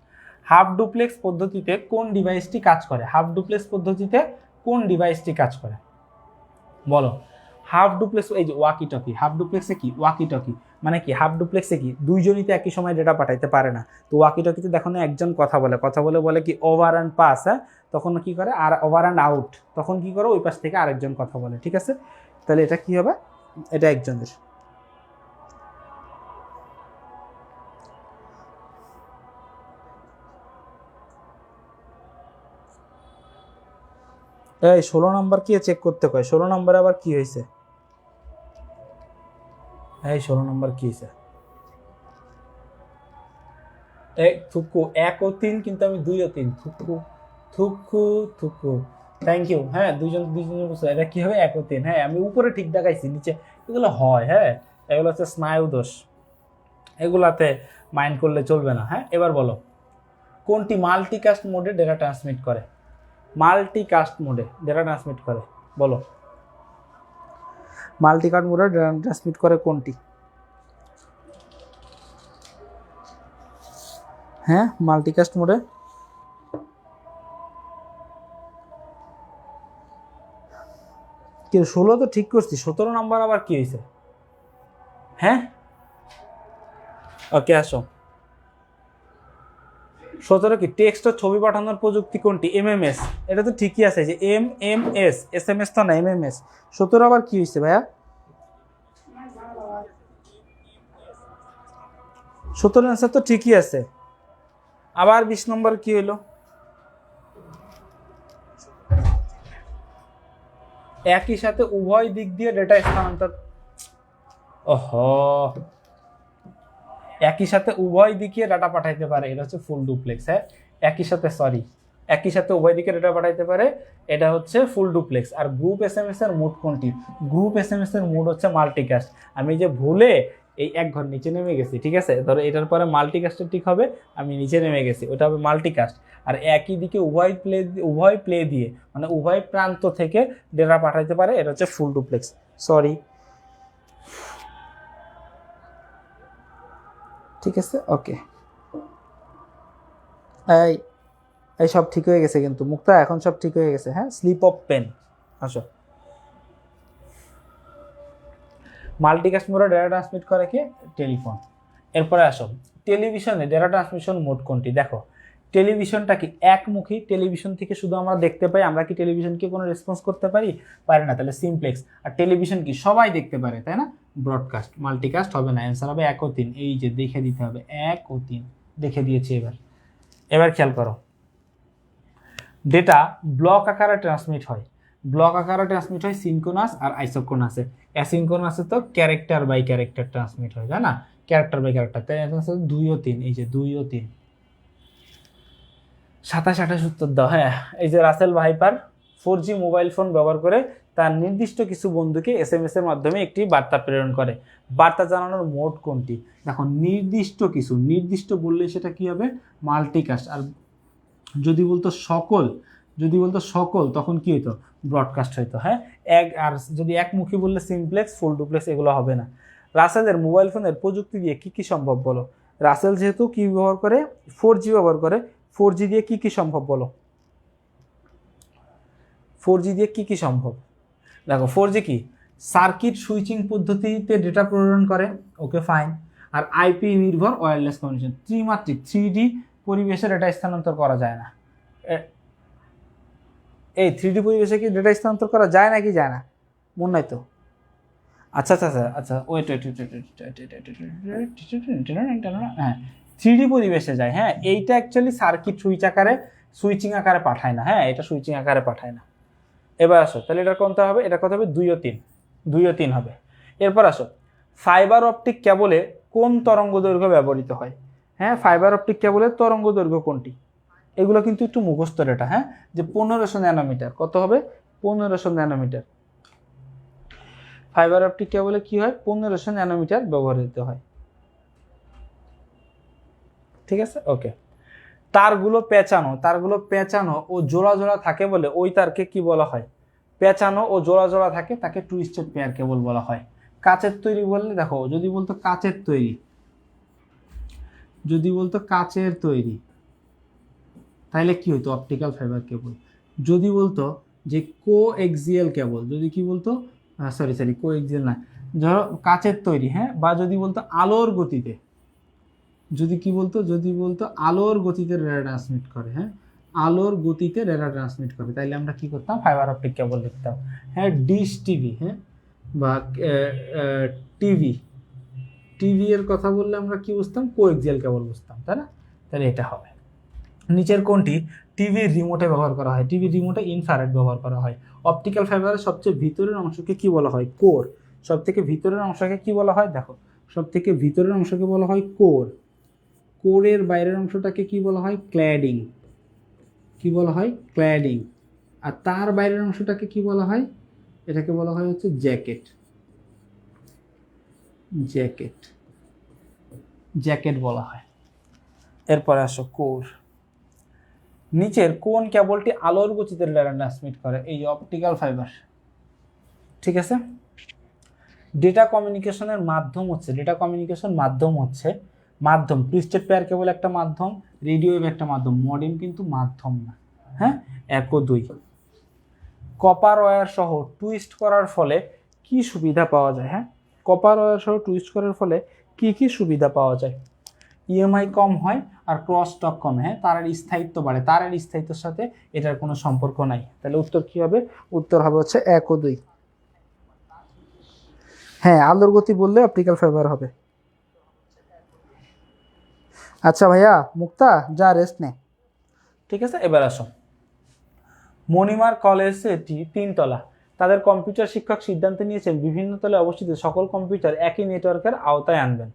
হাফ ডুপ্লেক্স পদ্ধতিতে কোন ডিভাইসটি কাজ করে? হাফ ডুপ্লেক্স পদ্ধতিতে কোন ডিভাইসটি কাজ করে বলো? হাফ ডুপ্লেক্স, এই যে ওয়াকি টকি, হাফ ডুপ্লেক্সে কি? ওয়াকি টকি মানে কি? হাফ ডুপ্লেক্সে কি দুইজনই তো একই সময় ডেটা পাঠাইতে পারে না, তো ওয়াকি টকিতে দেখো না একজন কথা বলে কি ওভার অ্যান্ড পাস, হ্যাঁ তখন কি করে? আর ওভার অ্যান্ড আউট, তখন কি করে? ওই পাশ থেকে আরেকজন কথা বলে। ঠিক আছে, তাহলে এটা কি হবে? এটা একজনের। এই 16 নম্বর কি চেক করতে কয়? 16 নম্বরে আবার কি হয়েছে? এই 16 নম্বর কি হয়েছে? এই থুকু 1 ও 3, কিন্তু আমি 2 ও 3। থুকু থুকু থুকু, থ্যাংক ইউ। হ্যাঁ, দুইজন বুঝছো, এটা কি হবে? 1 ও 3। হ্যাঁ, আমি উপরে ঠিক দেখাইছি, নিচে এগুলো হয়। হ্যাঁ, এগুলো হচ্ছে স্নায়ু দোষ, এগুলাতে মাইন্ড করলে চলবে না। হ্যাঁ, এবার বলো, কোনটি মাল্টিকাস্ট মোডে ডেটা ট্রান্সমিট করে? মাল্টিকাস্ট মোডে ডেটা ট্রান্সমিট করে বলো, মাল্টিকাস্ট মোডে ডেটা ট্রান্সমিট করে কোনটি? হ্যাঁ মাল্টিকাস্ট মোডে। কি 16 তো ঠিক করছি, 17 নাম্বার আবার কি হয়েছে? হ্যাঁ ওকে আসো। 17 কি টেক্সট ও ছবি পাঠানোর প্রযুক্তি কোনটি? MMS। এটা তো ঠিকই আছে যে MMS, SMS তো না, MMS। 17 আবার কি হয়েছে ভাইয়া? 17 অ্যান্সার তো ঠিকই আছে, আবার 20 নম্বর কি হইলো? একই সাথে উভয় দিক দিয়ে ডেটা স্থানান্তর। ওহো, একই সাথে উভয় দিকে ডাটা পাঠাইতে পারে, এটা হচ্ছে ফুল ডুপ্লেক্স। হ্যাঁ একই সাথে, সরি, একই সাথে উভয় দিকে ডেটা পাঠাইতে পারে, এটা হচ্ছে ফুল ডুপ্লেক্স। আর গ্রুপ SMS এর মোড কোনটি? গ্রুপ SMS এর মোড হচ্ছে মাল্টিকাস্ট। আমি যে ভুলে এই এক ঘর নিচে নেমে গেছি, ঠিক আছে, ধরো এটার পরে মাল্টিকাস্টের ঠিক হবে, আমি নিচে নেমে গেছি, ওটা হবে মাল্টিকাস্ট। আর একই দিকে উভয় প্লে দিয়ে মানে উভয় প্রান্ত থেকে ডেটা পাঠাইতে পারে, এটা হচ্ছে ফুল ডুপ্লেক্স। সরি, ঠিক আছে ওকে। এই এই সব ঠিক হয়ে গেছে কিন্তু মুক্তা, এখন সব ঠিক হয়ে গেছে। হ্যাঁ স্লিপ অফ পেন। আসো, মাল্টিকাস্ট মোডে ডেটা ট্রান্সমিট করে কি? টেলিফোন। এরপরে আসো, টেলিভিশনে ডেটা ট্রান্সমিশন মোড কোনটি? দেখো টেলিভিশনটা কি একমুখী? টেলিভিশন থেকে শুধু আমরা দেখতে পাই, আমরা কি টেলিভিশনকে কোনো রেসপন্স করতে পারি? পারি না, তাহলে সিমপ্লেক্স। আর টেলিভিশন কি সবাই দেখতে পারে, তাই না? ব্রডকাস্ট। মাল্টিকাস্ট হবে না, অ্যান্সার হবে 1 ও 3। এই যে দেখে দিতে হবে, 1 ও 3 দেখে দিয়েছি। এবার খেয়াল করো, ডেটা ব্লক আকারে ট্রান্সমিট হয়। ব্লক আকারে ট্রান্সমিট হয় সিনক্রোনাস আর আইসোক্রোনাসে। অ্যাসিনক্রোনাসে তো ক্যারেক্টার বাই ক্যারেক্টার ট্রান্সমিট হয়, তাই না? ক্যারেক্টার বাই ক্যারেক্টার, তাই 2 ও 3। এই যে 2 ও 3, 27 28 উত্তর দাও। হ্যাঁ এই যে Russell viper 4G mobile phone ব্যবহার করে তার নির্দিষ্ট কিছু বন্ধুকে SMS এর মাধ্যমে একটি বার্তা প্রেরণ করে। বার্তা জানানোর মোড কোনটি? দেখো নির্দিষ্ট কিছু, নির্দিষ্ট বললে সেটা কি হবে? মাল্টিকাস্ট। আর যদি বলতো সকল তখন কি হইতো? ব্রডকাস্ট হইতো। হ্যাঁ আর যদি একমুখী বললে সিমপ্লেক্স, ফুল ডুপ্লেক্স, এগুলো হবে না। রাসেলের মোবাইল ফোনের প্রযুক্তি দিয়ে কি কি সম্ভব বলো? রাসেল যেহেতু কি ব্যবহার করে? 4G ব্যবহার করে। 4G দিয়ে কি কি সম্ভব বলো? 4G দিয়ে কি কি সম্ভব? দেখো 4G কি সার্কিট সুইচিং পদ্ধতিতে ডেটা প্রেরণ করে, ওকে ফাইন। আর IP নির্ভর ওয়্যারলেস কমিউনিকেশন, ত্রিমাত্রিক 3D পরিবেশে ডেটা স্থানান্তর করা যায় না। এই 3D পরিবেশে কি ডেটা স্থানান্তর করা যায় নাকি যায় না? মন নাই তো? আচ্ছা আচ্ছা আচ্ছা আচ্ছা ওয়েট, হ্যাঁ 3D পরিবেশে যায়। হ্যাঁ এইটা অ্যাকচুয়ালি সার্কিট সুইচিং আকারে পাঠায় না। হ্যাঁ এটা সুইচিং আকারে পাঠায় না। এবার আসো, তাহলে এটা কোনটা হবে? এটা কত হবে? 2 ও 3, 2 ও 3 হবে। এরপর আসো, ফাইবার অপটিক কেবলে কোন তরঙ্গ দৈর্ঘ্য ব্যবহৃত হয়? হ্যাঁ ফাইবার অপটিক কেবলের তরঙ্গ দৈর্ঘ্য কোনটি? এগুলো কিন্তু একটু মুখস্থ ডেটা। হ্যাঁ যে 1500 ন্যানোমিটার, কত হবে? 1500 ন্যানোমিটার। ফাইবার অপটিক কেবলে কি হয়? 1500 ন্যানোমিটার ব্যবহৃত হয়। ঠিক আছে ওকে। তারগুলো পেঁচানো ও জোড়া জোড়া থাকে বলে ওই তারকে কি বলা হয়? পেঁচানো ও জোড়া জোড়া থাকে, তাকে টুইস্টেড পেয়ার কেবল বলা হয়। কাচের তৈরি বললে, দেখো যদি বলতো কাচের তৈরি তাহলে কি হতো? Optical fibre cable. যদি বলতো যে কোএক্সিয়াল কেবল, যদি কি বলতো কোএক্সিয়াল না, ধরো কাচের তৈরি, হ্যাঁ, বা যদি বলতো আলোর গতিতে, যদি বলতো আলোর গতিতে ডেটা ট্রান্সমিট করে, হ্যাঁ আলোর গতিতে ডেটা ট্রান্সমিট করে, তাইলে আমরা কি করতাম? ফাইবার অপটিক কেবল লিখতাম। হ্যাঁ ডিশ টিভি, হ্যাঁ বা টিভি এর কথা বললে আমরা কি বুঝতাম? কোএক্সিয়াল কেবল বুঝতাম, তাই না? তাহলে এটা হবে। নিচের কোনটি টিভির রিমোটে ব্যবহার করা হয়? টিভির রিমোটে ইনফ্রারেড ব্যবহার করা হয়। অপটিক্যাল ফাইবারের সবচেয়ে ভিতরের অংশকে কি বলা হয়? কোর। সব থেকে ভিতরের অংশকে কি বলা হয়? দেখো সব থেকে ভিতরের অংশকে বলা হয় কোর। কোরের বাইরের অংশটাকে কি বলা হয়? ক্ল্যাডিং। কি বলা হয়? ক্ল্যাডিং। আর তার বাইরের অংশটাকে কি বলা হয়? এটাকে বলা হয় হচ্ছে জ্যাকেট। জ্যাকেট বলা হয়। এরপরে আসো কোর। নিচের কোন কেবলটি আলোর গতিতে ডেটা ট্রান্সমিট করে? এই যে অপটিক্যাল ফাইবার। ঠিক আছে, ডেটা কমিউনিকেশন মাধ্যম হচ্ছে টুইস্টেড পেয়ার কেবল একটা মাধ্যম, রেডিও ওয়েভ একটা মাধ্যম, মডেম কিন্তু মাধ্যম না। হ্যাঁ, 1 ও 2। কপার ওয়্যার সহ টুইস্ট করার ফলে কি সুবিধা পাওয়া যায়? হ্যাঁ, কপার ওয়্যার সহ টুইস্ট করার ফলে কি কি সুবিধা পাওয়া যায়? ইএমআই কম হয় আর ক্রস টক কমে। হ্যাঁ, তারের স্থায়িত্ব বাড়ে। তারের স্থায়িত্বের সাথে এটার কোনো সম্পর্ক নাই। তাহলে উত্তর কি হবে? উত্তর হবে হচ্ছে 1 ও 2। হ্যাঁ, আলোর গতি বললে অপটিক্যাল ফাইবার হবে। আচ্ছা ভাইয়া, মুক্তা যা রেস্ট নে। ঠিক আছে, এবার আসো। মণিমার কলেজ এটি 3 তলা। তাদের কম্পিউটার শিক্ষক সিদ্ধান্ত নিয়েছেন বিভিন্ন তলায় অবস্থিত সকল কম্পিউটার একই নেটওয়ার্কের আওতায় আনবেন।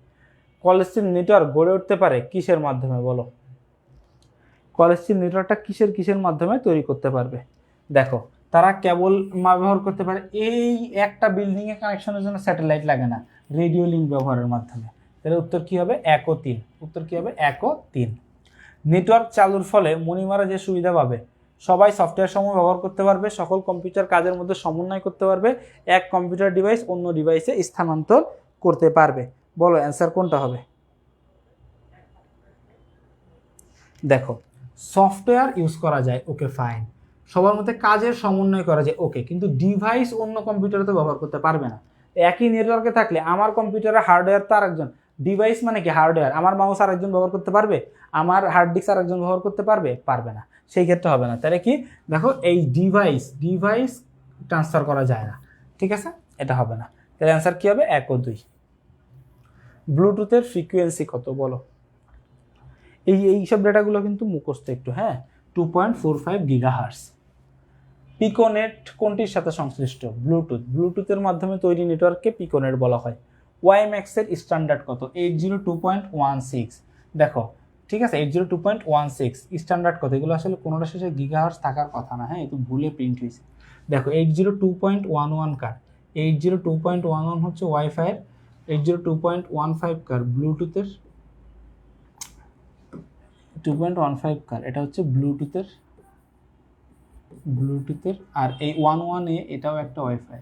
কলেজটির নেটওয়ার্ক গড়ে উঠতে পারে কিসের মাধ্যমে? বলো। কলেজটির নেটওয়ার্কটা কিসের মাধ্যমে তৈরি করতে পারবে? দেখো, তারা কেবল ব্যবহার করতে পারে, এই একটা বিল্ডিংয়ে কানেকশনের জন্য স্যাটেলাইট লাগে না, রেডিও লিঙ্ক ব্যবহারের মাধ্যমে। তাহলে উত্তর কি হবে? 1 ও 3। উত্তর কি হবে? 1 ও 3। নেটওয়ার্ক চালুর ফলে মণিমারা যে সুবিধা পাবে, সবাই সফটওয়্যার সমূহ ব্যবহার করতে পারবে, সকল কম্পিউটার কাজের মধ্যে সমন্বয় করতে পারবে, এক কম্পিউটার ডিভাইস অন্য ডিভাইসে স্থানান্তর করতে পারবে। বলো অ্যান্সার কোনটা হবে? দেখো, সফটওয়্যার ইউজ করা যায়, ওকে ফাইন, সবার মধ্যে কাজের সমন্বয় করা যায়, ওকে, কিন্তু ডিভাইস অন্য কম্পিউটারে তো ব্যবহার করতে পারবে না। একই নেটওয়ার্কে থাকলে আমার কম্পিউটারে হার্ডওয়্যার তো আরেকজন, ডিভাইস মানে কি? হার্ডওয়্যার। আমার মাউস আরেকজন ব্যবহার করতে পারবে, আমার হার্ড ডিস্ক আরেকজন ব্যবহার করতে পারবে? পারবে না। সেই ক্ষেত্রে হবে না। তাহলে কি? দেখো, এই ডিভাইস ট্রান্সফার করা যায় না। ঠিক আছে, এটা হবে না। তাহলে অ্যান্সার কি হবে? 1 ও 2। ব্লুটুথের ফ্রিকোয়েন্সি কত? বলো। এইসব ডেটাগুলো কিন্তু মুখস্থ একটু। হ্যাঁ, 2.45 গিগাহার্টজ। পিকোনেট কোনটির সাথে সংশ্লিষ্ট? ব্লুটুথের মাধ্যমে তৈরি নেটওয়ার্ককে পিকোনেট বলা হয়। ওয়াইম্যাক্সের স্ট্যান্ডার্ড কত? 802.16। দেখো, ঠিক আছে, 802.16 স্ট্যান্ডার্ড কত? এগুলো আসলে কোনোটা শেষে গিগাহার্টজ থাকার কথা না। হ্যাঁ, একটু ভুলে প্রিন্ট হয়েছে। দেখো, 802.11 কার? 802.11 হচ্ছে ওয়াইফাইয়ের, 802.15 কার? ব্লুটুথের। 2.15 কার? এটা হচ্ছে ব্লুটুথের। আর এই 11A এটাও একটা ওয়াইফাই।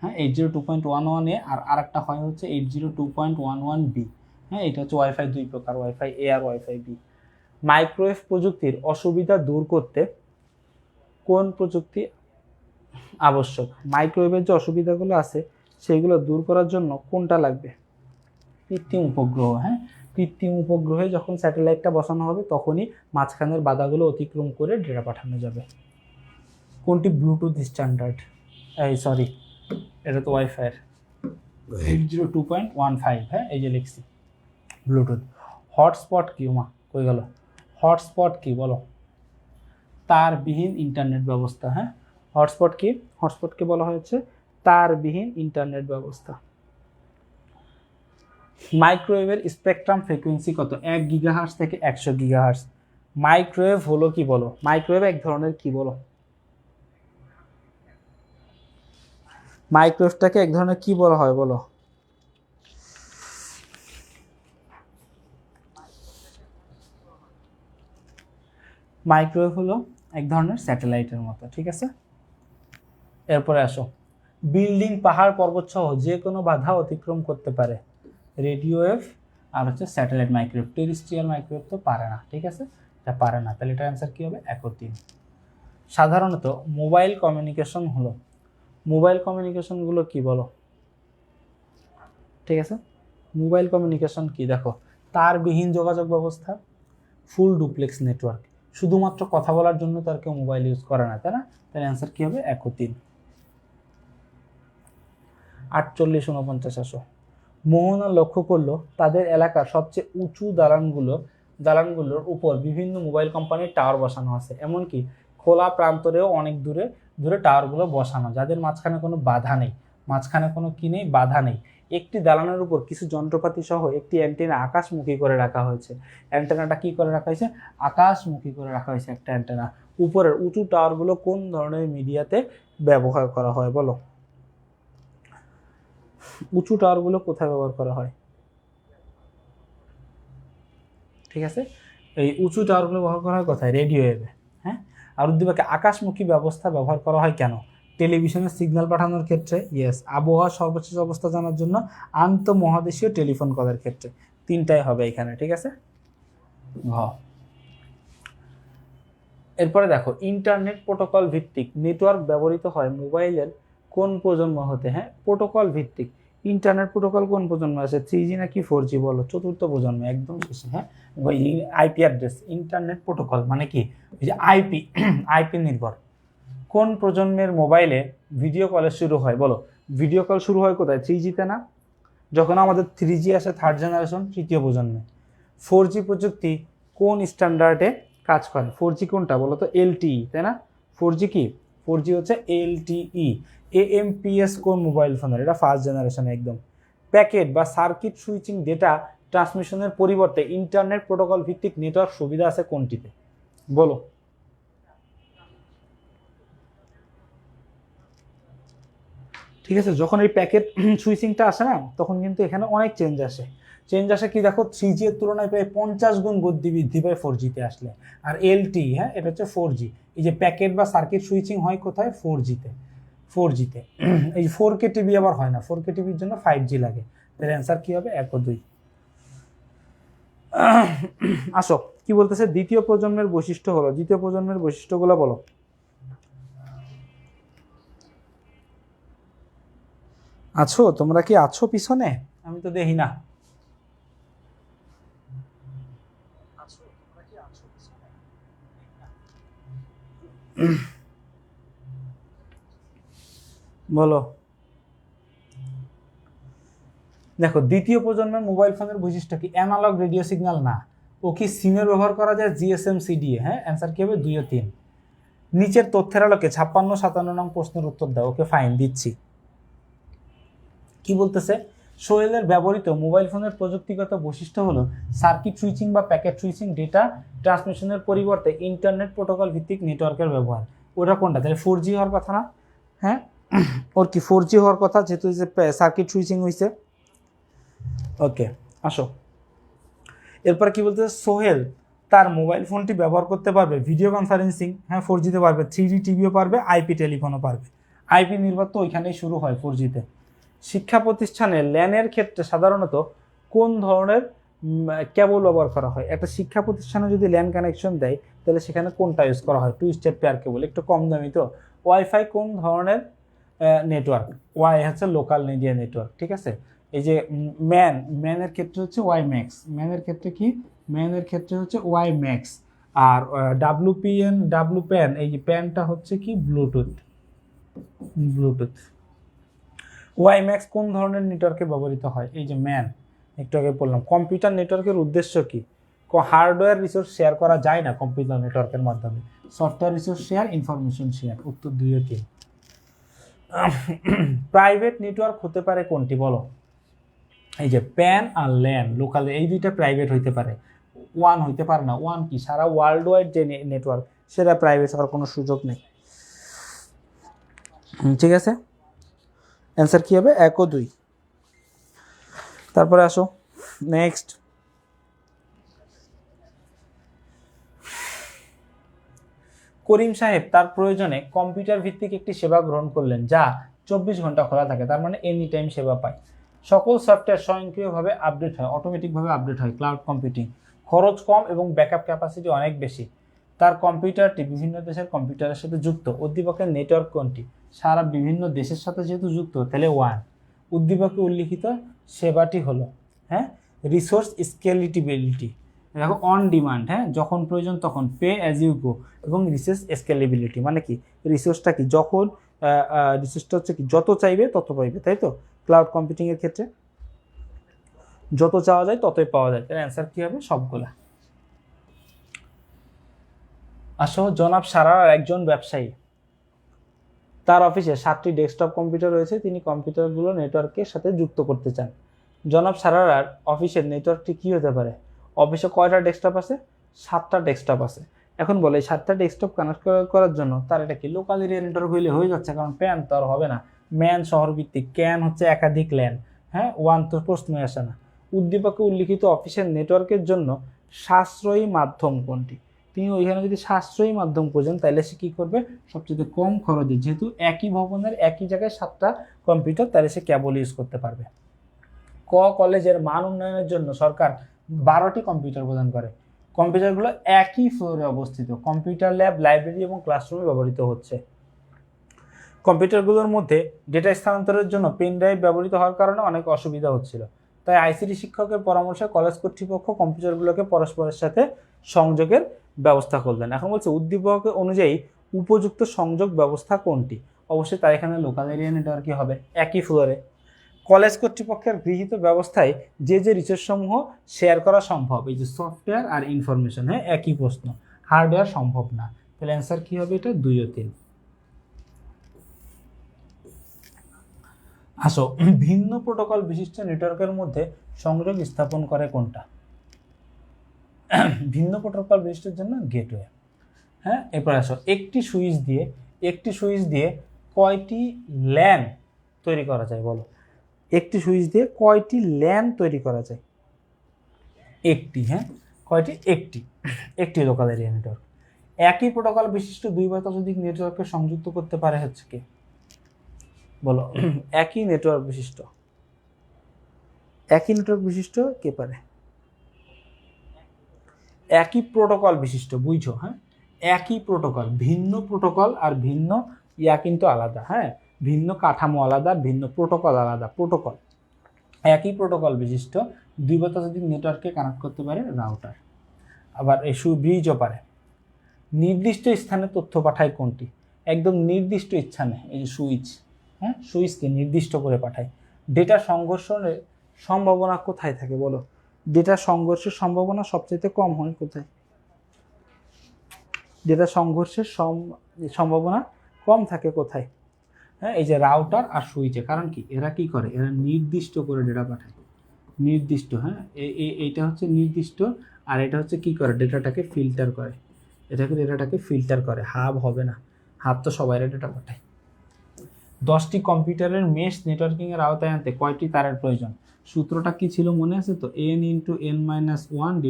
হ্যাঁ, 802.11A আর একটা হয় হচ্ছে 802.11B। হ্যাঁ, এটা হচ্ছে ওয়াইফাই 2 প্রকার, ওয়াইফাই এ আর ওয়াইফাই বি। মাইক্রোওয়েভ প্রযুক্তির অসুবিধা দূর করতে কোন প্রযুক্তি আবশ্যক? মাইক্রোওয়েভের যে অসুবিধাগুলো আছে সেগুলো দূর করার জন্য কোনটা লাগবে? কৃত্রিম উপগ্রহ। হ্যাঁ, কৃত্রিম উপগ্রহে যখন স্যাটেলাইটটা বসানো হবে তখনই মাঝখানের বাধাগুলো অতিক্রম করে ডেটা পাঠানো যাবে। কোনটি ব্লুটুথ স্ট্যান্ডার্ড? সরি, এটা তো ওয়াইফাইয়ের। 802.15। হ্যাঁ, এই যে লিখছি ব্লুটুথ। হটস্পট কি? উমা কই গেল? হটস্পট কি বলো? তারবিহীন ইন্টারনেট ব্যবস্থা। হ্যাঁ, হটস্পট কি? হটস্পটকে বলা হয়েছে তারবিহীন ইন্টারনেট ব্যবস্থা। মাইক্রোওয়েভের স্পেকট্রাম ফ্রিকোয়েন্সি কত? 1 গিগাহার্টজ থেকে 100 গিগাহার্টজ। মাইক্রোওয়েভ হলো কি? বলো। মাইক্রোওয়েভ এক ধরনের কি? বলো। মাইক্রোওয়েভটাকে এক ধরনের কি বলা হয়? বলো। মাইক্রোওয়েভ হলো এক ধরনের স্যাটেলাইটের মতো। ঠিক আছে, এরপরে আসো। বিল্ডিং, পাহাড়, পর্বত সহ যে কোনো বাধা অতিক্রম করতে পারে। রেডিও ওয়েভ আর হচ্ছে স্যাটেলাইট মাইক্রোওয়েভ। টেরেস্ট্রিয়াল মাইক্রোওয়েভ তো পারে না। ঠিক আছে, এটা পারে না। তাহলে এটার অ্যান্সার কী হবে? 1 ও 3। সাধারণত মোবাইল কমিউনিকেশন হলো, মোবাইল কমিউনিকেশনগুলো কি? বলো। ঠিক আছে, মোবাইল কমিউনিকেশন কি? দেখো, তারবিহীন যোগাযোগ ব্যবস্থা, ফুল ডুপ্লেক্স নেটওয়ার্ক। শুধুমাত্র কথা বলার জন্য তার কেউ মোবাইল ইউজ করে না, তাই না? তাহলে অ্যান্সার কী হবে? 1 ও 3। 4849 আসো। মোহনা লক্ষ্য করলো তাদের এলাকার সবচেয়ে উঁচু দালানগুলোর উপর বিভিন্ন মোবাইল কোম্পানির টাওয়ার বসানো আছে, এমনকি খোলা প্রান্তরেও অনেক দূরে দূরে টাওয়ারগুলো বসানো, যাদের মাঝখানে কোনো বাধা নেই, মাঝখানে কোনো কি নেই? বাধা নেই। একটি দালানের উপর কিছু যন্ত্রপাতি সহ একটি অ্যান্টেনা আকাশমুখী করে রাখা হয়েছে। অ্যান্টেনাটা কি করে রাখা হয়েছে? আকাশমুখী করে রাখা হয়েছে একটা অ্যান্টেনা। উপরের উঁচু টাওয়ারগুলো কোন ধরনের মিডিয়াতে ব্যবহার করা হয়? বলো। উঁচু টাওয়ারগুলো কোথায় ব্যবহার করা হয়? ঠিক আছে, এই উঁচু টাওয়ারগুলো ব্যবহার করা হয় কোথায়? রেডিও ওয়েভে। হ্যাঁ, আর উদ্দীপকে আকাশমুখী ব্যবস্থা ব্যবহার করা হয় কেন? টেলিভিশনের সিগন্যাল পাঠানোর ক্ষেত্রে, ইয়েস। আবহাওয়ার সর্বশেষ অবস্থা জানার জন্য, আন্তঃমহাদেশীয় টেলিফোন কলের ক্ষেত্রে। তিনটাই হবে এখানে। ঠিক আছে, ঘ। এরপরে দেখো ইন্টারনেট প্রোটোকল ভিত্তিক নেটওয়ার্ক ব্যবহৃত হয় মোবাইলের কোন প্রজন্ম হতে? হ্যাঁ, প্রোটোকল ভিত্তিক ইন্টারনেট প্রোটোকল কোন প্রজন্ম আছে? 3G নাকি 4G বলো? চতুর্থ প্রজন্ম, একদম শেষে। হ্যাঁ, আইপি অ্যাড্রেস, ইন্টারনেট প্রোটোকল মানে কি? ওই যে আইপি, আইপি নির্ভর। কোন প্রজন্মের মোবাইলে ভিডিও কলের শুরু হয় বলো? ভিডিও কল শুরু হয় কোথায়? 3G-তে না? যখন আমাদের 3G আসে থার্ড জেনারেশন, তৃতীয় প্রজন্মে। 4G প্রযুক্তি কোন স্ট্যান্ডার্ডে কাজ করে? 4G কোনটা বলো তো? LTE, তাই না? 4G কি? 4G হচ্ছে LTE। AMPS কোন মোবাইল ফোনের? এটা ফার্স্ট জেনারেশন একদম। প্যাকেট বা সার্কিট সুইচিং ডেটা ট্রান্সমিশনের পরিবর্তে ইন্টারনেট প্রোটোকল ভিত্তিক নেটওয়ার্ক সুবিধা আছে কোনটিতে বলো? ঠিক আছে, যখন এই প্যাকেট সুইচিংটা আসে না, তখন কিন্তু এখানে অনেক চেঞ্জ আসে কি দেখো? 3G এর তুলনায় প্রায় 50 গুণ গতি বৃদ্ধি পায় 4G-তে আসলে। আর LTE, হ্যাঁ, এটা হচ্ছে 4G। এই যে প্যাকেট বা সার্কিট সুইচিং হয় কোথায়? 4G-তে। এই 4K টিভি আবার হয় না, 4K টিভির জন্য 5G লাগে। তাহলে অ্যান্সার কি হবে? 1 ও 2। আসো, কি বলতেছে? দ্বিতীয় প্রজন্মের বৈশিষ্ট্য হলো, দ্বিতীয় প্রজন্মের বৈশিষ্ট্যগুলো বলো। আছো তোমরা? কি আছো পিছনে? আমি তো দেখি না। বলো। দেখো, দ্বিতীয় প্রজন্মের মোবাইল ফোনের বৈশিষ্ট্য কি? অ্যানালগ রেডিও সিগন্যাল না। ও কি সিমের ব্যবহার করা যায়? GSM CDA। হ্যাঁ, অ্যান্সার কি হবে? 2 ও 3। নিচের তথ্যের আলোকে 56-57 নং প্রশ্নের উত্তর দাও। ওকে ফাইন, দিচ্ছি। কি বলতেছে? সোহেলের ব্যবহৃত মোবাইল ফোনের প্রযুক্তিগত বৈশিষ্ট্য হলো সার্কিট সুইচিং বা প্যাকেট সুইচিং ডেটা ট্রান্সমিশনের পরিবর্তে ইন্টারনেট প্রোটোকল ভিত্তিক নেটওয়ার্কের ব্যবহার। ওটা কোনটা? তাহলে 4G হওয়ার কথা না? হ্যাঁ, ওর কি 4G হওয়ার কথা, যেহেতু যে সার্কিট সুইচিং হয়েছে। ওকে, আসো। এরপর কি বলতেছে? সোহেল তার মোবাইল ফোনটি ব্যবহার করতে পারবে ভিডিও কনফারেন্সিং, হ্যাঁ 4G-তে পারবে, 3D টিভিও পারবে, আইপি টেলিফোনও পারবে। আইপি নির্ভর তো ওইখানেই শুরু হয় 4G-তে। শিক্ষা প্রতিষ্ঠানে ল্যানের ক্ষেত্রে সাধারণত কোন ধরনের কেবল ব্যবহার করা হয়? একটা শিক্ষা প্রতিষ্ঠানে যদি ল্যান কানেকশন দেয়, তাহলে সেখানে কোনটা ইউজ করা হয়? 2 স্টেপ পেয়ার কেবল, একটু কম দামি তো। ওয়াইফাই কোন ধরনের নেটওয়ার্ক? ওয়াই হচ্ছে লোকাল মিডিয়া নেটওয়ার্ক, ঠিক আছে। এই যে ম্যানের ক্ষেত্রে হচ্ছে ওয়াই ম্যাক্স, ম্যানের ক্ষেত্রে কি? ম্যানের ক্ষেত্রে হচ্ছে ওয়াই ম্যাক্স। আর ডাব্লু প্যান, এই যে প্যানটা হচ্ছে কি? ব্লুটুথ। ওয়াই ম্যাক্স কোন ধরনের নেটওয়ার্কে ব্যবহৃত হয়? এই যে ম্যান, একটু আগে বললাম। কম্পিউটার নেটওয়ার্কের উদ্দেশ্য কি? হার্ডওয়্যার রিসোর্স শেয়ার করা যায় না কম্পিউটার নেটওয়ার্কের মাধ্যমে। Software resource share, information share. উত্তর 2 ও 3। প্রাইভেট নেটওয়ার্ক হতে পারে কোনটি বলো? এই যে প্যান আর ল্যান, লোকাল, এই দুইটা প্রাইভেট হইতে পারে, ওয়ান হইতে পারে না। ওয়ান কি? সারা ওয়ার্ল্ড ওয়াইড যে নেটওয়ার্ক, সেটা প্রাইভেট হওয়ার কোনো সুযোগ নেই। ঠিক আছে, অ্যান্সার কি হবে? 1 ও 2। তারপরে আসো নেক্সট। করিম সাহেব তার প্রয়োজনে কম্পিউটার ভিত্তিক একটি সেবা গ্রহণ করলেন যা 24 ঘন্টা খোলা থাকে, তার মানে এনি টাইম সেবা পায়। সকল সফটওয়্যার স্বয়ংক্রিয়ভাবে আপডেট হয়, অটোমেটিকভাবে আপডেট হয়। Cloud computing. খরচ কম এবং ব্যাকআপ ক্যাপাসিটি অনেক বেশি। তার কম্পিউটারটি বিভিন্ন দেশের কম্পিউটারের সাথে যুক্ত। উদ্দীপকের নেটওয়ার্ক কোনটি? সারা বিভিন্ন দেশের সাথে যেহেতু যুক্ত, তাহলে ওয়ান। উদ্দীপকে উল্লিখিত সেবাটি হলো, হ্যাঁ, রিসোর্স স্কেলেবিলিটি। দেখো, অন ডিমান্ড, হ্যাঁ, যখন প্রয়োজন তখন, পে অ্যাজ ইউ গো, এবং রিসোর্স স্কেলেবিলিটি মানে কি? রিসোর্সটা কি? যখন রিসোর্সটা হচ্ছে কি? যত চাইবে তত পাইবে, তাই তো। ক্লাউড কম্পিউটিংয়ের ক্ষেত্রে যত চাওয়া যায় ততই পাওয়া যায়। তার অ্যান্সার কি হবে? সবগুলা। আসো, জনাব সারার একজন ব্যবসায়ী, তার অফিসে 7টি ডেস্কটপ কম্পিউটার রয়েছে। তিনি কম্পিউটারগুলো নেটওয়ার্কের সাথে যুক্ত করতে চান। জনাব সারার অফিসের নেটওয়ার্কটি কি হতে পারে? অফিসে কয়টা ডেস্কটপ আছে? 7টা ডেস্কটপ আছে। এখন বলে এই 7টা ডেস্কটপ কানেক্ট করার জন্য তার এটা কি? লোকাল এরিয়া নেটওয়ার্ক হইলে হয়ে যাচ্ছে, কারণ প্যান তো আর হবে না। ম্যান শহরভিত্তিক, ক্যান হচ্ছে একাধিক ল্যান, হ্যাঁ, ওয়ান তো প্রশ্নই আসে না। উদ্দীপকে উল্লিখিত অফিসের নেটওয়ার্কের জন্য সাশ্রয়ী মাধ্যম কোনটি? তিনি ওইখানে যদি সাশ্রয়ী মাধ্যম খোঁজেন, তাহলে সে কী করবে? সবচেয়ে কম খরচে, যেহেতু একই ভবনের একই জায়গায় 7টা কম্পিউটার, তাহলে সে কেবল ইউজ করতে পারবে। কলেজের মান উন্নয়নের জন্য সরকার 12টি কম্পিউটার প্রদান করে। কম্পিউটারগুলো একই ফ্লোরে অবস্থিত, কম্পিউটার ল্যাব, লাইব্রেরি এবং ক্লাসরুমে ব্যবহৃত হচ্ছে। কম্পিউটারগুলোর মধ্যে ডেটা স্থানান্তরের জন্য পেন ড্রাইভ ব্যবহৃত হওয়ার কারণে অনেক অসুবিধা হচ্ছিল, তাই আইসিটি শিক্ষকের পরামর্শে কলেজ কর্তৃপক্ষ কম্পিউটারগুলোকে পরস্পরের সাথে সংযোগের ব্যবস্থা করলেন। এখন বলছে উদ্দীপক অনুযায়ী উপযুক্ত সংযোগ ব্যবস্থা কোনটি? অবশ্যই তার এখানে লোকাল এরিয়া নেটওয়ার্কই হবে, একই ফ্লোরে। কলেজ কর্তৃপক্ষের গৃহীত ব্যবস্থায় যে যে রিসোর্সসমূহ শেয়ার করা সম্ভব, এই যে সফটওয়্যার আর ইনফরমেশন, হ্যাঁ একই প্রশ্ন, হার্ডওয়্যার সম্ভব না, তাহলে অ্যান্সার কি হবে? এটা 2 ও 3। আসো, ভিন্ন প্রোটোকল বিশিষ্ট নেটওয়ার্কের মধ্যে সংযোগ স্থাপন করে কোনটা? ভিন্ন প্রোটোকল বিশিষ্টের জন্য গেটওয়ে। হ্যাঁ, এরপর আসো, একটি সুইচ দিয়ে কয়টি ল্যান তৈরি করা যায় বলো? একটি সুইচ দিয়ে কয়টি ল্যান তৈরি করা যায়? একটি। হ্যাঁ, কয়টি? একটি লোকাল এরিয়া নেটওয়ার্ক। একই প্রোটোকল বিশিষ্ট 2 বা ততোধিক নেটওয়ার্ককে সংযুক্ত করতে পারে হচ্ছে কি বলো? একই নেটওয়ার্ক বিশিষ্ট কে পারে? একই প্রোটোকল বিশিষ্ট, বুঝছো? হ্যাঁ, একই প্রোটোকল, ভিন্ন প্রোটোকল আর ভিন্ন কিন্তু আলাদা। হ্যাঁ, ভিন্ন কাঠামো আলাদা, ভিন্ন প্রোটোকল আলাদা। প্রোটোকল একই প্রোটোকল বিশিষ্ট 2 বা ততোধিক নেটওয়ার্ককে কানেক্ট করতে পারে রাউটার। আবার এই ব্রিজও পারে। নির্দিষ্ট স্থানে তথ্য পাঠায় কোনটি? একদম নির্দিষ্ট স্থানে, এই যে সুইচ, হ্যাঁ সুইচকে নির্দিষ্ট করে পাঠায়। ডেটা সংঘর্ষণের সম্ভাবনা কোথায় থাকে বলো? ডেটা সংঘর্ষের সম্ভাবনা সবচেয়ে কম হয় কোথায়? ডেটা সংঘর্ষের সম্ভাবনা কম থাকে কোথায়? হ্যাঁ, এই যে রাউটার আর সুইচে। কারণ কি? এরা কি করে? এরা নির্দিষ্ট করে ডেটা পাঠায়, নির্দিষ্ট। হ্যাঁ, এইটা হচ্ছে নির্দিষ্ট, আর এটা হচ্ছে কি করে? ডেটাটাকে ফিল্টার করে। ডেটাটাকে ফিল্টার করে, হাব হবে না, হাব তো সবাই ডেটা পাঠায়। 10টি কম্পিউটারের মেশ নেটওয়ার্কিংয়ের আওতায় আনতে কয়টি তারের প্রয়োজন? সূত্রটা কি ছিল মনে আছে তো? n × n-1 /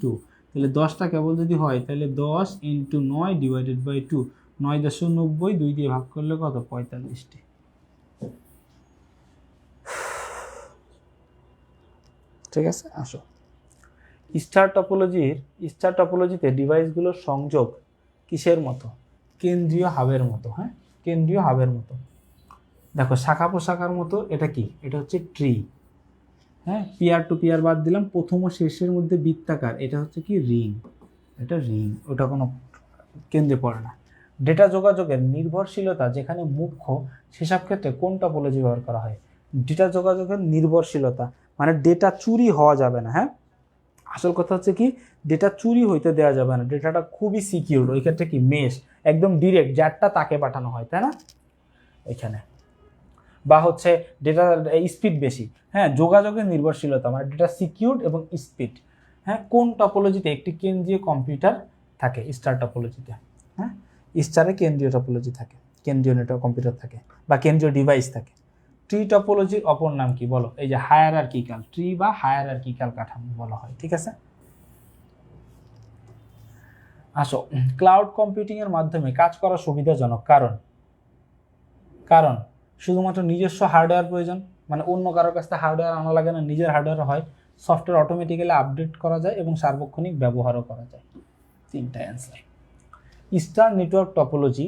2। তাহলে 10টা কেবল যদি হয় তাহলে 10 × 9 / 2, 9.90, 2 দিয়ে ভাগ করলে কত? 45টি। ঠিক আছে, আসো। স্টার টপোলজিতে ডিভাইসগুলোর সংযোগ কিসের মতো? কেন্দ্রীয় হাবের মতো। হ্যাঁ, কেন্দ্রীয় হাবের মতো। দেখো, শাখা প্রশাখার মতো। এটা কি? এটা হচ্ছে ট্রি। হ্যাঁ, পিয়ার টু পিয়ার বাদ দিলাম, প্রথম ও শেষের মধ্যে বৃত্তাকার, এটা হচ্ছে কি? রিং। এটা রিং, ওটা কোনো কেন্দ্রে পড়ে না। ডেটা যোগাযোগের নির্ভরশীলতা যেখানে মুখ্য, সেসব ক্ষেত্রে কোন টপোলজি ব্যবহার করা হয়? ডেটা যোগাযোগের নির্ভরশীলতা মানে ডেটা চুরি হওয়া যাবে না। হ্যাঁ, আসল কথা হচ্ছে কি? ডেটা চুরি হইতে দেওয়া যাবে না, ডেটাটা খুবই সিকিউর। ওই ক্ষেত্রে কি? মেশ, একদম ডিরেক্ট, যারটা তাকে পাঠানো হয়, তাই না? ওইখানে। বা হচ্ছে ডেটা স্পিড বেশি। হ্যাঁ, যোগাযোগের নির্ভরশীলতা মানে ডেটা সিকিউর এবং স্পিড। হ্যাঁ, কোন টপোলজিতে একটি কেন্দ্রীয় কম্পিউটার থাকে? স্টার টপোলজিতে। হ্যাঁ, স্টারে কেন্দ্রীয় টপোলজি থাকে, কেন্দ্রীয় নেটওয়ার্ক কম্পিউটার থাকে বা কেন্দ্রীয় ডিভাইস থাকে। ট্রি টপোলজির অপর নাম কি বলো? এই যে হায়ারার্কিক্যাল ট্রি বা হায়ারার্কিক্যাল কাঠামো বলা হয়। ঠিক আছে, আসো। ক্লাউড কম্পিউটিং এর মাধ্যমে কাজ করা সুবিধাজনক কারণ শুধুমাত্র নিজস্ব হার্ডওয়্যার প্রয়োজন, মানে অন্য কারোর কাছ থেকে হার্ডওয়্যার আনা লাগে না, নিজের হার্ডওয়্যার হয়। সফটওয়্যার অটোমেটিক্যালি আপডেট করা যায় এবং সার্বক্ষণিক ব্যবহারও করা যায়। 3টা অ্যান্সার। স্টার নেটওয়ার্ক টপোলজি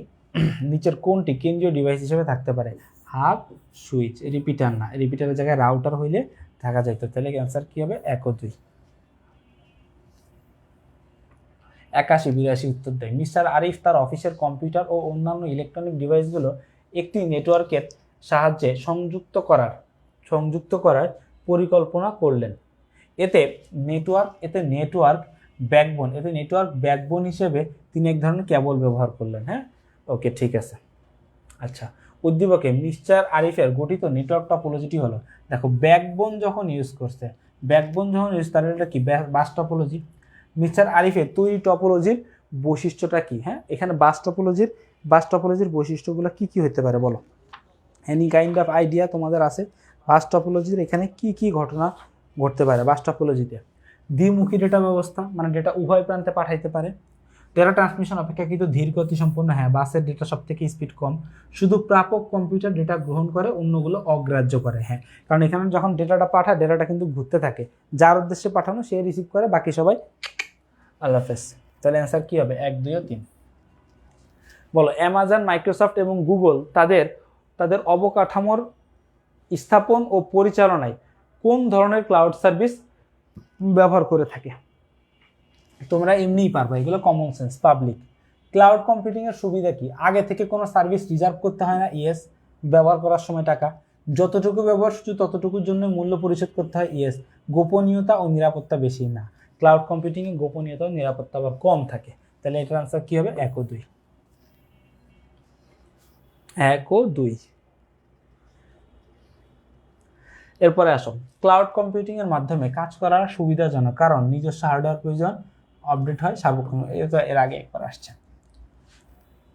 নিচের কোনটি কেন্দ্রীয় ডিভাইস হিসেবে থাকতে পারে? হাব, সুইচ, রিপিটার না। রিপিটারের জায়গায় রাউটার হইলে থাকা যাইতো। তাহলে অ্যান্সার কি হবে? 1 ও 2। 81-82 উত্তর দেয়। মিস্টার আরিফ তার অফিসের কম্পিউটার ও অন্যান্য ইলেকট্রনিক ডিভাইসগুলো একটি নেটওয়ার্কের সাহায্যে সংযুক্ত করার পরিকল্পনা করলেন। এতে নেটওয়ার্ক ব্যাকবোন হিসেবে তিনি এক ধরনের কেবল ব্যবহার করলেন। হ্যাঁ, ওকে, ঠিক আছে। আচ্ছা, উদ্দীপকে মিস্টার আরিফের গঠিত নেটওয়ার্ক টপোলজিটি হলো, দেখো ব্যাকবোন যখন ইউজ তাহলে এটা কি? Bus topology. মিস্টার আরিফের তৈরি টপোলজির বৈশিষ্ট্যটা কি? হ্যাঁ, এখানে বাস টপোলজির বৈশিষ্ট্যগুলো কি হতে পারে বলো? এনি কাইন্ড অফ আইডিয়া তোমাদের আছে? বাস টপোলজির এখানে কি ঘটনা ঘটতে পারে বাস টপোলজিতে? দ্বিমুখী ডেটা ব্যবস্থা, মানে ডেটা উভয় প্রান্তে পাঠাইতে পারে। ডেটা ট্রান্সমিশন অপেক্ষাকৃত ধীর গতি সম্পন্ন। হ্যাঁ, বাসের ডেটা সব থেকে স্পিড কম। শুধু প্রাপক কম্পিউটার ডেটা গ্রহণ করে, অন্যগুলো অগ্রাহ্য করে। হ্যাঁ, কারণ এখানে যখন ডেটাটা পাঠায়, ডেটাটা কিন্তু ঘুরতে থাকে, যার উদ্দেশ্যে পাঠানো সে রিসিভ করে, বাকি সবাই আল্লাহ হাফেজ। তাহলে অ্যান্সার কি হবে? 1, 2 ও 3। বলো, অ্যামাজন, মাইক্রোসফট এবং গুগল তাদের তাদের অবকাঠামোর স্থাপন ও পরিচালনায় কোন ধরনের ক্লাউড সার্ভিস ব্যবহার করে থাকে? তোমরা এমনিই পারবে, এগুলো কমন সেন্স, পাবলিক। ক্লাউড কম্পিউটিংয়ের সুবিধা কি? আগে থেকে কোনো সার্ভিস রিজার্ভ করতে হয় না, ইয়েস। ব্যবহার করার সময় টাকা যতটুকু ব্যবহার শুধু ততটুকুর জন্য মূল্য পরিশোধ করতে হয়, ইয়েস। গোপনীয়তা ও নিরাপত্তা বেশি না, ক্লাউড কম্পিউটিংয়ে গোপনীয়তা ও নিরাপত্তা আবার কম থাকে। তাহলে এটার আনসার কি হবে? 1 ও 2। 1 ও 2। এরপরে আসো, ক্লাউড কম্পিউটিং এর মাধ্যমে কাজ করা সুবিধাজনক কারণ নিজস্ব হার্ডওয়্যার প্রয়োজন, আপডেট হয় সার্বক্ষণিক। এটা এর আগে একবার আসছে।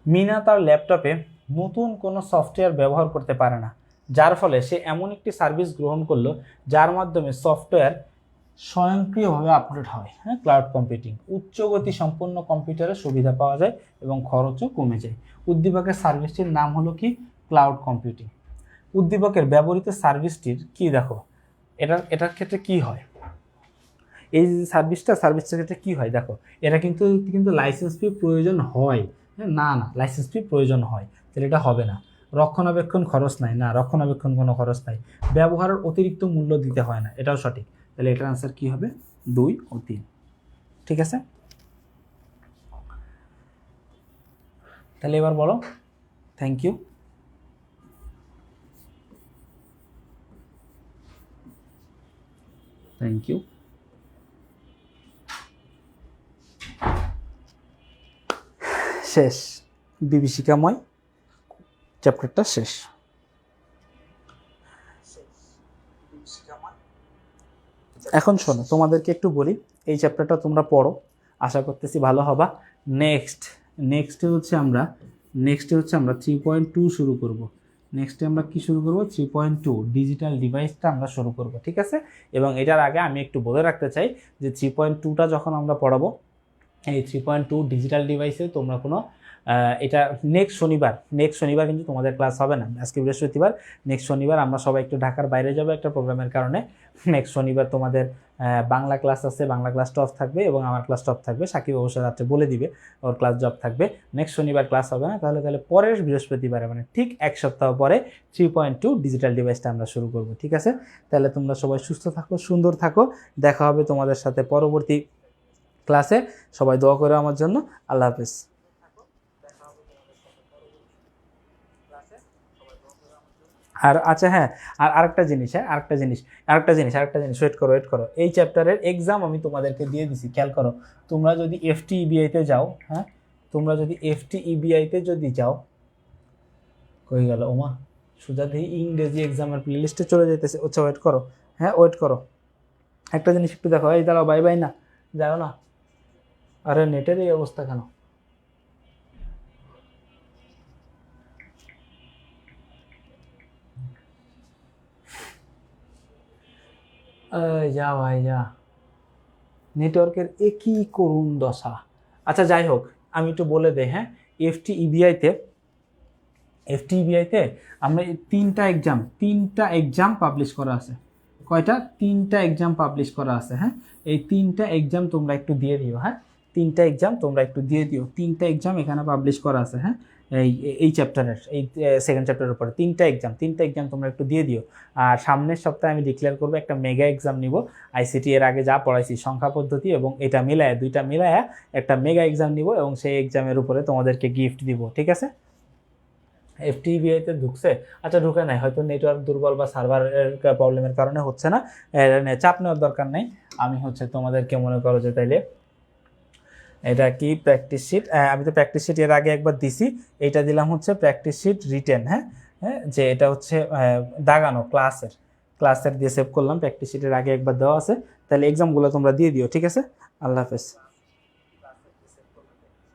মিনা তার ল্যাপটপে নতুন কোনো সফটওয়্যার ব্যবহার করতে পারে না, যার ফলে সে এমন একটি সার্ভিস গ্রহণ করলো যার মাধ্যমে সফটওয়্যার স্বয়ংক্রিয়ভাবে আপডেট হয়। হ্যাঁ, ক্লাউড কম্পিউটিং। উচ্চ গতি সম্পন্ন কম্পিউটারের সুবিধা পাওয়া যায় এবং খরচও কমে যায়। উদ্দীপকের সার্ভিসটির নাম হলো কি? Cloud computing. উদ্দীপকের ব্যবহৃত সার্ভিসটির কি দেখো, এটার ক্ষেত্রে কি হয়, এই যে সার্ভিসটার ক্ষেত্রে কি হয় দেখো, এটা কিন্তু লাইসেন্স ফি প্রয়োজন হয়। না, লাইসেন্স ফি প্রয়োজন হয়, তাহলে এটা হবে না। রক্ষণাবেক্ষণ খরচ নাই, না, রক্ষণাবেক্ষণ কোনো খরচ নাই। ব্যবহারের অতিরিক্ত মূল্য দিতে হয় না, এটাও সঠিক। তাহলে এটার আনসার কি হবে? 2 ও 3। ঠিক আছে, তাহলে এবার বলো। Thank you. Thank you. শেষ, বিভীষিকাময় চ্যাপ্টারটা শেষ। এখন শোনো, তোমাদেরকে একটু বলি, এই চ্যাপ্টারটা তোমরা পড়ো, আশা করতেছি ভালো হবা। নেক্সটে হচ্ছে আমরা 3.2 শুরু করব। নেক্সটে আমরা কি শুরু করব? 3.2 ডিজিটাল ডিভাইসটা আমরা শুরু করব, ঠিক আছে? এবং এটার আগে আমি একটু বলে রাখতে চাই যে 3.2টা যখন আমরা পড়াবো, এই 3.2 ডিজিটাল ডিভাইসে তোমরা কোনো এটা নেক্সট শনিবার কিন্তু তোমাদের ক্লাস হবে না। আজকে বৃহস্পতিবার, নেক্সট শনিবার আমরা সবাই একটু ঢাকার বাইরে যাবো একটা প্রোগ্রামের কারণে। নেক্সট শনিবার তোমাদের বাংলা ক্লাস আছে, বাংলা ক্লাসটা অফ থাকবে এবং আমার ক্লাসটা অফ থাকবে। সাকিব অবশ্যই রাত্রে বলে দিবে ওর ক্লাস জব থাকবে। নেক্সট শনিবার ক্লাস হবে না, তাহলে পরের বৃহস্পতিবারে মানে ঠিক 1 সপ্তাহ পরে 3.2 ডিজিটাল ডিভাইসটা আমরা শুরু করব, ঠিক আছে? তাহলে তোমরা সবাই সুস্থ থাকো, সুন্দর থাকো। দেখা হবে তোমাদের সাথে পরবর্তী ক্লাসে। সবাই দোয়া করো আমার জন্য। আল্লাহ হাফেজ। আর আচ্ছা হ্যাঁ, আর আরেকটা জিনিস ওয়েট করো। এই চ্যাপ্টারের এক্সাম আমি তোমাদেরকে দিয়ে দিছি, খেয়াল করো। তোমরা যদি FTEBI-তে যাও, হ্যাঁ, FTEBI-তে যদি যাও, কই গেল ওমা, সোজা দিয়ে ইংরেজি এক্সামের প্লেলিস্টে চলে যাইতেছে। আচ্ছা ওয়েট করো, হ্যাঁ ওয়েট করো, একটা জিনিস একটু দেখো। এই দাঁড়াও, বাই না, যাও না। আরে নেটের এই অবস্থা কেন? যা ভাই যা, নেটওয়ার্কের একই করুণ দশা। আচ্ছা যাই হোক, আমি একটু বলে দেই। হ্যাঁ, FTEBI-তে আমরা 3টা এক্সাম পাবলিশ করা আছে। কয়টা? 3টা এক্সাম পাবলিশ করা আছে। হ্যাঁ, এই 3টা এক্সাম তোমরা একটু দিয়ে দিও। হ্যাঁ, 3টা এক্সাম তোমরা একটু দিয়ে দিও। 3টা এক্সাম এখানে পাবলিশ করা আছে। হ্যাঁ, এই চ্যাপ্টারের, এই সেকেন্ড চ্যাপ্টারের উপরে 3টা এক্সাম তোমরা একটু দিয়ে দিও। আর সামনের সপ্তাহে আমি ডিক্লেয়ার করবো একটা মেগা এক্সাম নিব। ICT এর আগে যা পড়াইছি সংখ্যা পদ্ধতি এবং এটা মিলায়, দুইটা মিলায় একটা মেগা এক্সাম নিব এবং সেই এক্সামের উপরে তোমাদেরকে গিফট দিব, ঠিক আছে? FTEBI-তে ঢুকছে? আচ্ছা ঢুকে নাই, হয়তো নেটওয়ার্ক দুর্বল বা সার্ভারের প্রবলেমের কারণে হচ্ছে না। চাপ নেওয়ার দরকার নেই। আমি তোমাদেরকে মনে করো যে তাইলে এটা কি প্র্যাকটিস শিট, আমি তো প্র্যাকটিস শিট এর আগে একবার দিছি, এইটা দিলাম প্র্যাকটিস শিট রিটেন। হ্যাঁ, যে এটা দাগানো ক্লাসের দিয়ে সেভ করলাম, প্র্যাকটিস শিটের আগে একবার দেওয়া আছে। তাহলে এক্সামগুলো তোমরা দিয়ে দিও, ঠিক আছে? আল্লাহ হাফেজ।